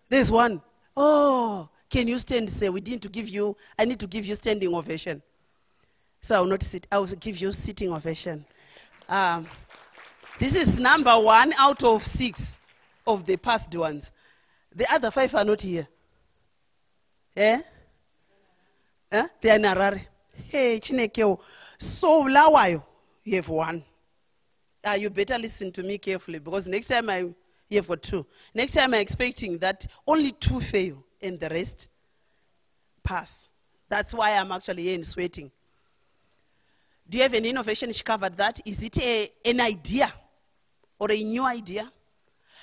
[SPEAKER 6] There's one. Oh, can you stand? Say, I need to give you standing ovation. So I will not sit. I will give you sitting ovation. This is number 1 out of 6 of the past ones. The other 5 are not here. Eh? They are in Harare. Hey, Chinekeo. So Lawayo, you have 1. You better listen to me carefully, because next time you have got 2. Next time I'm expecting that only 2 fail and the rest pass. That's why I'm actually here and sweating. Do you have an innovation? She covered that. Is it an idea or a new idea?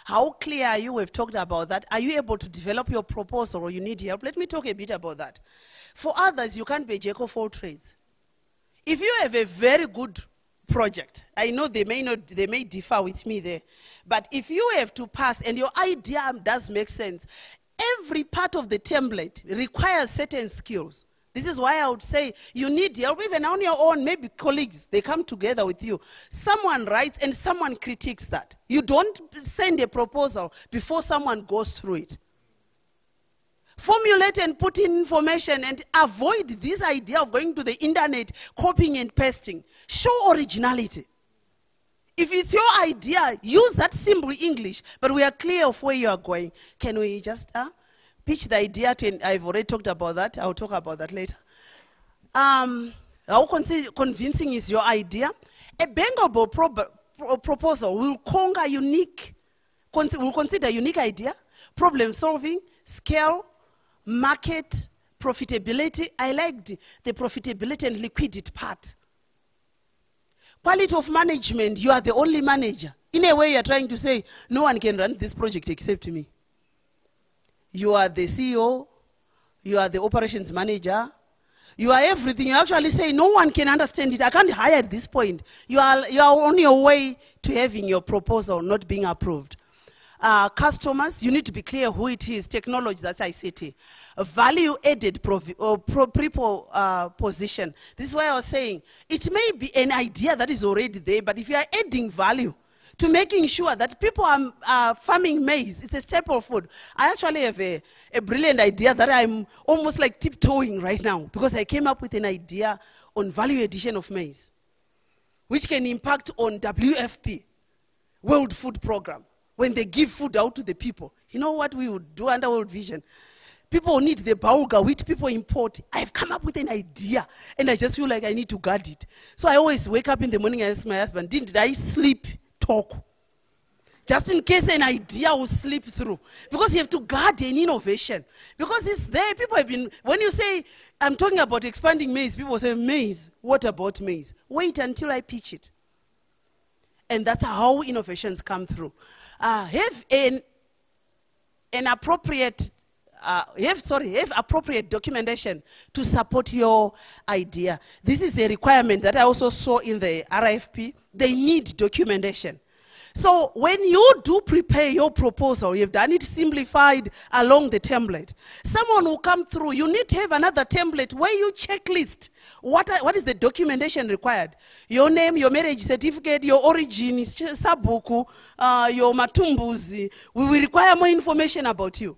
[SPEAKER 6] How clear are you? We've talked about that. Are you able to develop your proposal or you need help? Let me talk a bit about that. For others, you can't be a jack of all trades. If you have a very good project, I know they may differ with me there, but if you have to pass and your idea does make sense, every part of the template requires certain skills. This is why I would say you need help, even on your own, maybe colleagues, they come together with you. Someone writes and someone critiques that. You don't send a proposal before someone goes through it. Formulate and put in information and avoid this idea of going to the internet, copying and pasting. Show originality. If it's your idea, use that simple English, but we are clear of where you are going. Can we just pitch the idea to, I've already talked about that. I'll talk about that later. How convincing is your idea? A bankable proposal will conquer will consider unique idea, problem solving, scale, market, profitability. I liked the profitability and liquidity part. Quality of management, you are the only manager. In a way, you are trying to say, no one can run this project except me. You are the CEO, you are the operations manager, you are everything. You actually say, no one can understand it. I can't hire at this point. You are on your way to having your proposal not being approved. Customers, you need to be clear who it is. Technology, that's ICT. Value-added position. This is why I was saying, it may be an idea that is already there, but if you are adding value to making sure that people are farming maize, it's a staple food. I actually have a brilliant idea that I'm almost like tiptoeing right now, because I came up with an idea on value addition of maize, which can impact on WFP, World Food Program. When they give food out to the people, you know what we would do under World Vision? People need the bulgur, which people import. I've come up with an idea, and I just feel like I need to guard it. So I always wake up in the morning and ask my husband, did I sleep talk? Just in case an idea will slip through. Because you have to guard an innovation. Because it's there, people have been, when you say, I'm talking about expanding maize, people say, maize, what about maize? Wait until I pitch it. And that's how innovations come through. Have appropriate documentation to support your idea. This is a requirement that I also saw in the RFP. They need documentation. So when you do prepare your proposal, you've done it simplified along the template. Someone will come through, you need to have another template where you checklist what is the documentation required. Your name, your marriage certificate, your origin, sabuku, your matumbuzi. We will require more information about you.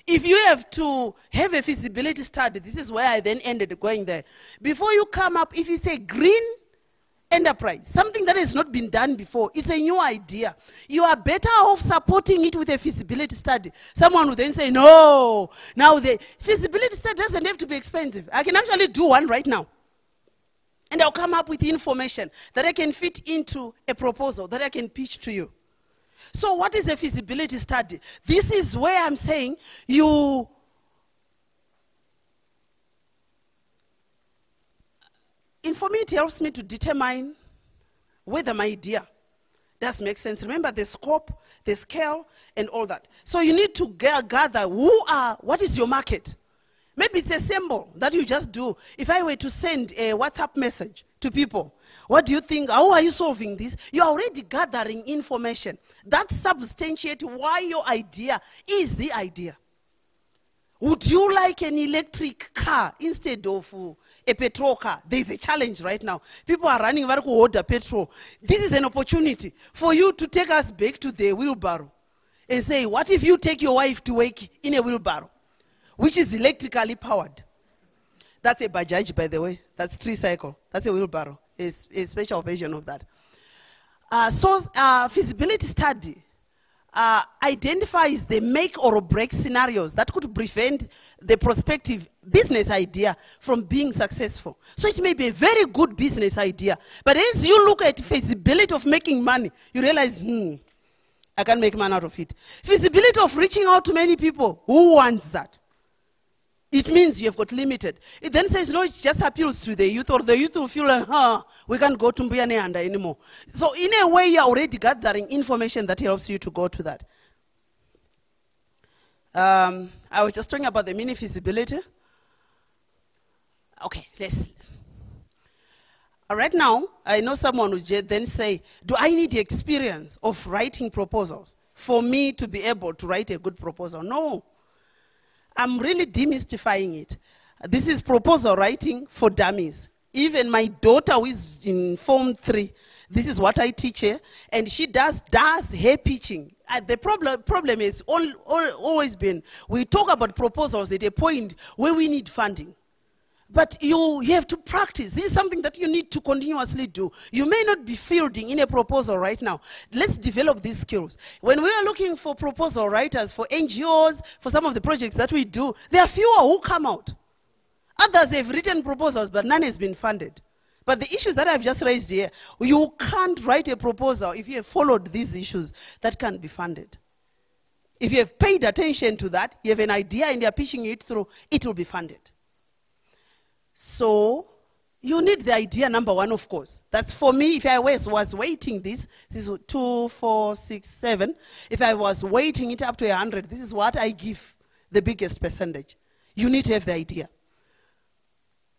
[SPEAKER 6] If you have to have a feasibility study, this is where I then ended going there. Before you come up, if it's a green enterprise, something that has not been done before, it's a new idea. You are better off supporting it with a feasibility study. Someone will then say, no, now the feasibility study doesn't have to be expensive. I can actually do one right now. And I'll come up with information that I can fit into a proposal that I can pitch to you. So what is a feasibility study? This is where I'm saying for me, it helps me to determine whether my idea does make sense. Remember the scope, the scale, and all that. So you need to gather what is your market? Maybe it's a symbol that you just do. If I were to send a WhatsApp message to people, what do you think? How are you solving this? You're already gathering information that substantiates why your idea is the idea. Would you like an electric car instead of a petrol car? There's a challenge right now. People are running very order petrol. This is an opportunity for you to take us back to the wheelbarrow and say, what if you take your wife to work in a wheelbarrow, which is electrically powered? That's a Bajaj, by the way. That's tricycle. That's a wheelbarrow. It's a special version of that. Feasibility study identifies the make or break scenarios that could prevent the prospective business idea from being successful. So it may be a very good business idea, but as you look at feasibility of making money, you realize, I can't make money out of it. Feasibility of reaching out to many people, who wants that? It means you've got limited. It then says, no, it just appeals to the youth, or the youth will feel like, we can't go to Mbuyane anymore. So in a way, you're already gathering information that helps you to go to that. I was just talking about the mini feasibility. Okay, let's. Right now, I know someone would then say, do I need the experience of writing proposals for me to be able to write a good proposal? No. I'm really demystifying it. This is proposal writing for dummies. Even my daughter who is in Form 3, this is what I teach her, and she does her pitching. The problem is always been, we talk about proposals at a point where we need funding. But you have to practice. This is something that you need to continuously do. You may not be fielding in a proposal right now. Let's develop these skills. When we are looking for proposal writers for NGOs, for some of the projects that we do, there are fewer who come out. Others have written proposals, but none has been funded. But the issues that I've just raised here, you can't write a proposal if you have followed these issues that can't be funded. If you have paid attention to that, you have an idea and you're pitching it through, it will be funded. So you need the idea, number one, of course. That's for me. If I was weighting this is 2, 4, 6, 7. If I was weighting it up to 100, this is what I give the biggest percentage. You need to have the idea.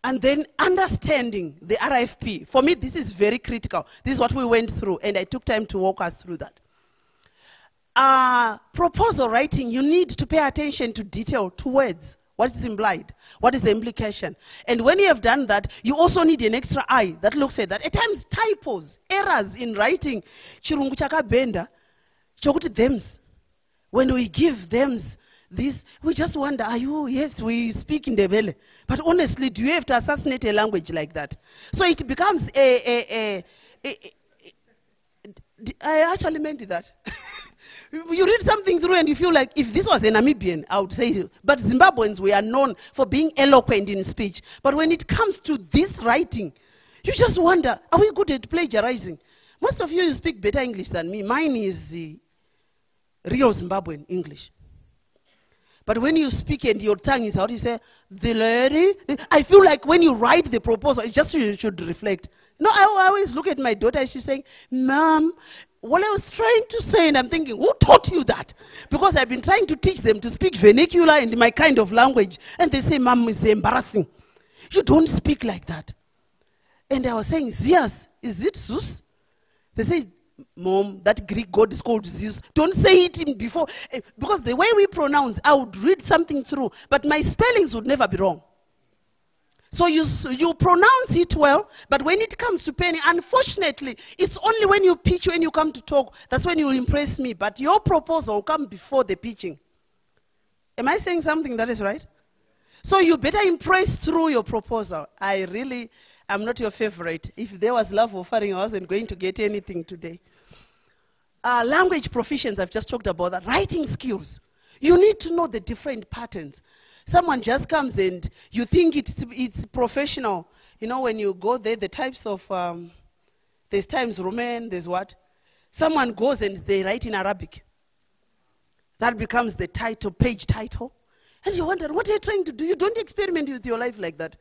[SPEAKER 6] And then understanding the RFP. For me, this is very critical. This is what we went through, and I took time to walk us through that. Proposal writing, you need to pay attention to detail, to words. What is implied? What is the implication? And when you have done that, you also need an extra eye that looks at that. At times, typos, errors in writing, chirungu chakabenda, chokuti thems. When we give thems, this, we just wonder, yes, we speak in Ndebele. But honestly, do you have to assassinate a language like that? So it becomes I actually meant that. You read something through and you feel like, if this was a Namibian, I would say it. But Zimbabweans, we are known for being eloquent in speech. But when it comes to this writing, you just wonder, are we good at plagiarizing? Most of you speak better English than me. Mine is real Zimbabwean English. But when you speak and your tongue is out, you say, the lady. I feel like when you write the proposal, it just should reflect. No, I always look at my daughter, she's saying, Mom, what I was trying to say, and I'm thinking, who taught you that? Because I've been trying to teach them to speak vernacular and my kind of language. And they say, Mom, it's embarrassing. You don't speak like that. And I was saying, Zeus, is it Zeus? They say, Mom, that Greek god is called Zeus. Don't say it in before. Because the way we pronounce, I would read something through, but my spellings would never be wrong. So you pronounce it well, but when it comes to penning, unfortunately, it's only when you pitch, when you come to talk, that's when you impress me. But your proposal will come before the pitching. Am I saying something that is right? So you better impress through your proposal. I'm not your favorite. If there was love offering, I wasn't going to get anything today. Language proficiency, I've just talked about that. Writing skills. You need to know the different patterns. Someone just comes and you think it's professional. You know, when you go there, the types of, there's times Roman, there's what? Someone goes and they write in Arabic. That becomes the title, page title. And you wonder, what are you trying to do? You don't experiment with your life like that.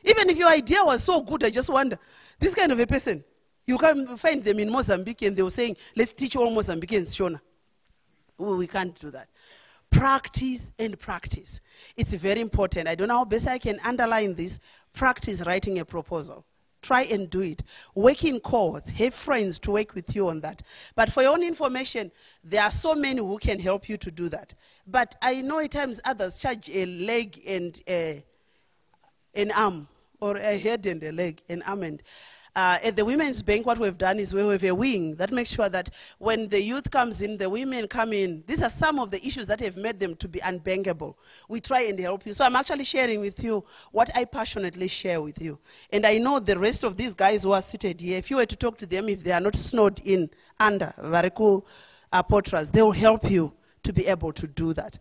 [SPEAKER 6] Even if your idea was so good, I just wonder, this kind of a person, you can find them in Mozambique and they were saying, let's teach all Mozambicans Shona. We can't do that. Practice and practice. It's very important. I don't know how best I can underline this. Practice writing a proposal. Try and do it. Work in cohorts. Have friends to work with you on that. But for your own information, there are so many who can help you to do that. But I know at times others charge a leg and an arm, or a head and a leg, an arm and at the Women's Bank, what we've done is we have a wing that makes sure that when the youth comes in, the women come in. These are some of the issues that have made them to be unbankable. We try and help you. So I'm actually sharing with you what I passionately share with you. And I know the rest of these guys who are seated here, if you were to talk to them, if they are not snowed in under Variku Potras, they will help you to be able to do that.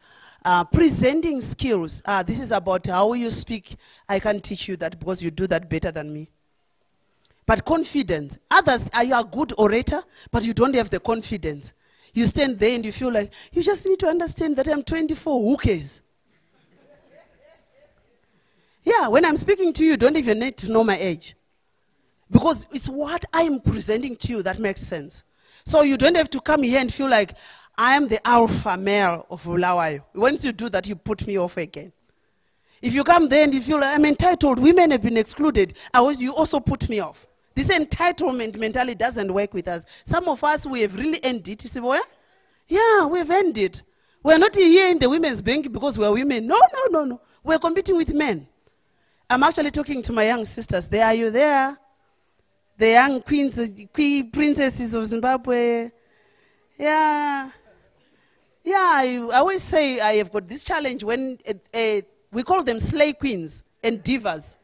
[SPEAKER 6] Presenting skills. This is about how you speak. I can teach you that because you do that better than me. But confidence. Others, you are a good orator, but you don't have the confidence. You stand there and you feel like, you just need to understand that I'm 24. Who cares? Yeah, when I'm speaking to you, you don't even need to know my age. Because it's what I'm presenting to you that makes sense. So you don't have to come here and feel like, I am the alpha male of Bulawayo. Once you do that, you put me off again. If you come there and you feel like, I'm entitled, women have been excluded, you also put me off. This entitlement mentality doesn't work with us. Some of us, we have really earned it. You say, well, yeah, we've earned it. We're not here in the Women's Bank because we're women. No. We're competing with men. I'm actually talking to my young sisters. There, are you there? The young queens, princesses of Zimbabwe. Yeah. Yeah, I always say I have got this challenge when we call them slay queens and divas.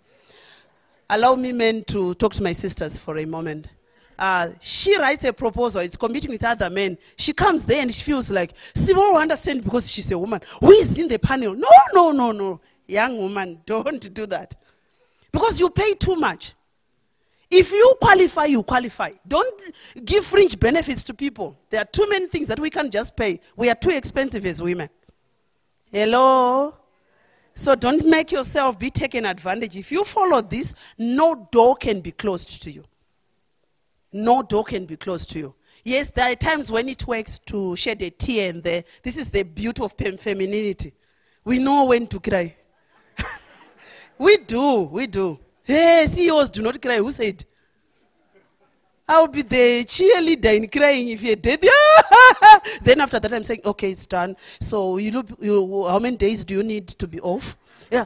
[SPEAKER 6] Allow me, men, to talk to my sisters for a moment. She writes a proposal. It's competing with other men. She comes there and she feels like, she won't understand because she's a woman. Who is in the panel? No, no, no, no. Young woman, don't do that. Because you pay too much. If you qualify, you qualify. Don't give fringe benefits to people. There are too many things that we can't just pay. We are too expensive as women. Hello? So don't make yourself be taken advantage. If you follow this, no door can be closed to you. No door can be closed to you. Yes, there are times when it works to shed a tear and there. This is the beauty of femininity. We know when to cry. We do. Hey, CEOs do not cry. Who said? I'll be the cheerleader in crying if you're dead. Then after that, I'm saying, okay, it's done. So how many days do you need to be off? Yeah.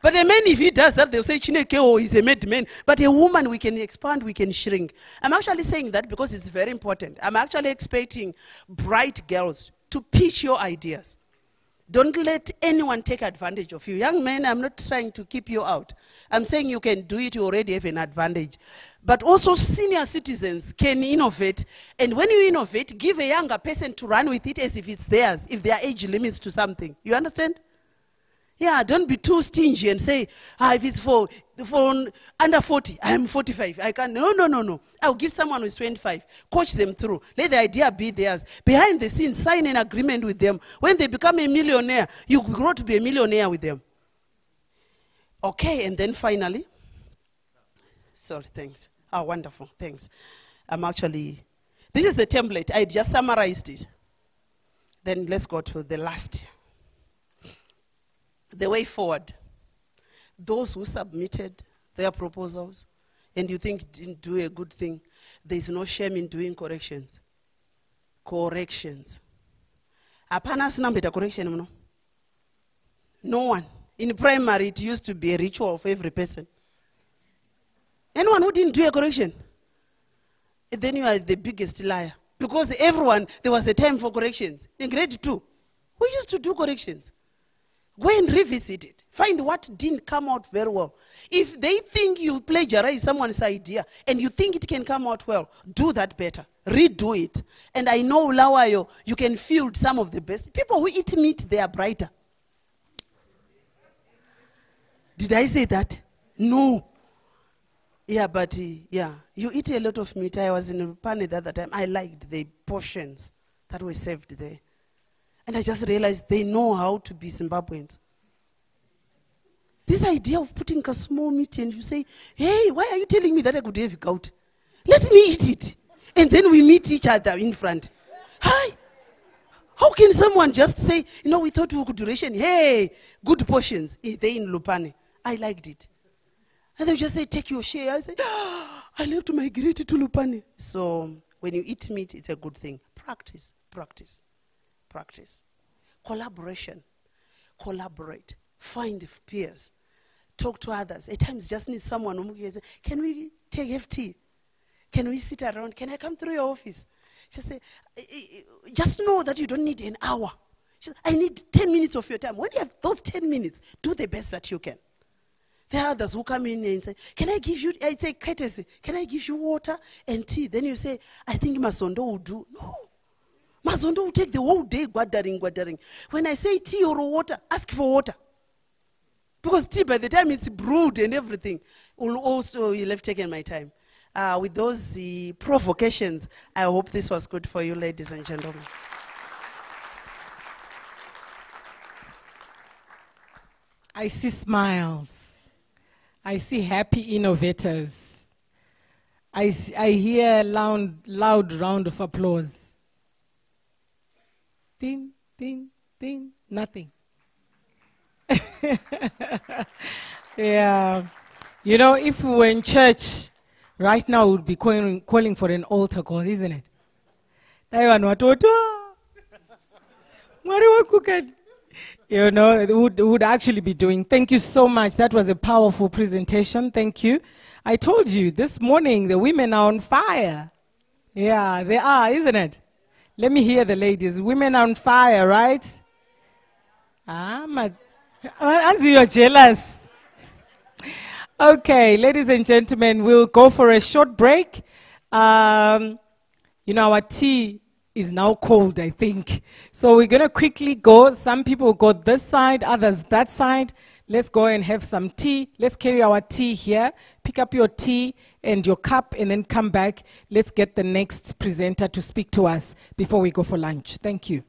[SPEAKER 6] But a man, if he does that, they'll say, Chineke, oh, he's a mad man. But a woman, we can expand, we can shrink. I'm actually saying that because it's very important. I'm actually expecting bright girls to pitch your ideas. Don't let anyone take advantage of you. Young men, I'm not trying to keep you out. I'm saying you can do it, you already have an advantage. But also senior citizens can innovate. And when you innovate, give a younger person to run with it as if it's theirs, if there are age limits to something. You understand? Yeah, don't be too stingy and say, if it's for under 40, I'm 45. I can't. No. I'll give someone who's 25. Coach them through. Let the idea be theirs. Behind the scenes, sign an agreement with them. When they become a millionaire, you grow to be a millionaire with them. Okay, and then finally. Sorry, thanks. Oh, wonderful, thanks. This is the template. I just summarized it. Then let's go to the last. The way forward. Those who submitted their proposals and you think didn't do a good thing, there's no shame in doing corrections. Corrections. Apana sinambeta correction no. No one. In primary, it used to be a ritual of every person. Anyone who didn't do a correction, then you are the biggest liar. Because everyone, there was a time for corrections. In grade 2, we used to do corrections. Go and revisit it. Find what didn't come out very well. If they think you plagiarize someone's idea and you think it can come out well, do that better. Redo it. And I know, Lawayo, you can field some of the best. People who eat meat, they are brighter. Did I say that? No. Yeah, but you eat a lot of meat. I was in Lupane the other time. I liked the portions that were served there. And I just realized they know how to be Zimbabweans. This idea of putting a small meat and you say, hey, why are you telling me that I could have gout? Let me eat it. And then we meet each other in front. Hi. How can someone just say, we thought we could do ration. Hey, good portions. They in Lupane. I liked it. And they just say, take your share. I say, I left my grit to Lupane. So when you eat meat, it's a good thing. Practice. Collaboration. Collaborate. Find peers. Talk to others. At times, just need someone who can say, can we have tea? Can we sit around? Can I come through your office? Just say, just know that you don't need an hour. I need 10 minutes of your time. When you have those 10 minutes, do the best that you can. There are others who come in and say, can I give you, I say courtesy, can I give you water and tea? Then you say, I think Masondo will do. No. Masondo will take the whole day gathering. When I say tea or water, ask for water. Because tea, by the time it's brewed and everything, you'll have taken my time. With those provocations, I hope this was good for you, ladies and gentlemen.
[SPEAKER 2] I see smiles. I see happy innovators. I hear loud round of applause. Ding, ding, ding, nothing. Yeah. If we were in church, right now we would be calling for an altar call, isn't it? you know, would actually be doing. Thank you so much. That was a powerful presentation. Thank you. I told you this morning the women are on fire. Yeah, they are, isn't it? Let me hear the ladies. Women are on fire, right? Anzi, you're jealous. Okay, ladies and gentlemen, we'll go for a short break. You know, our tea is now cold, I think. So we're going to quickly go. Some people go this side, others that side. Let's go and have some tea. Let's carry our tea here. Pick up your tea and your cup and then come back. Let's get the next presenter to speak to us before we go for lunch. Thank you.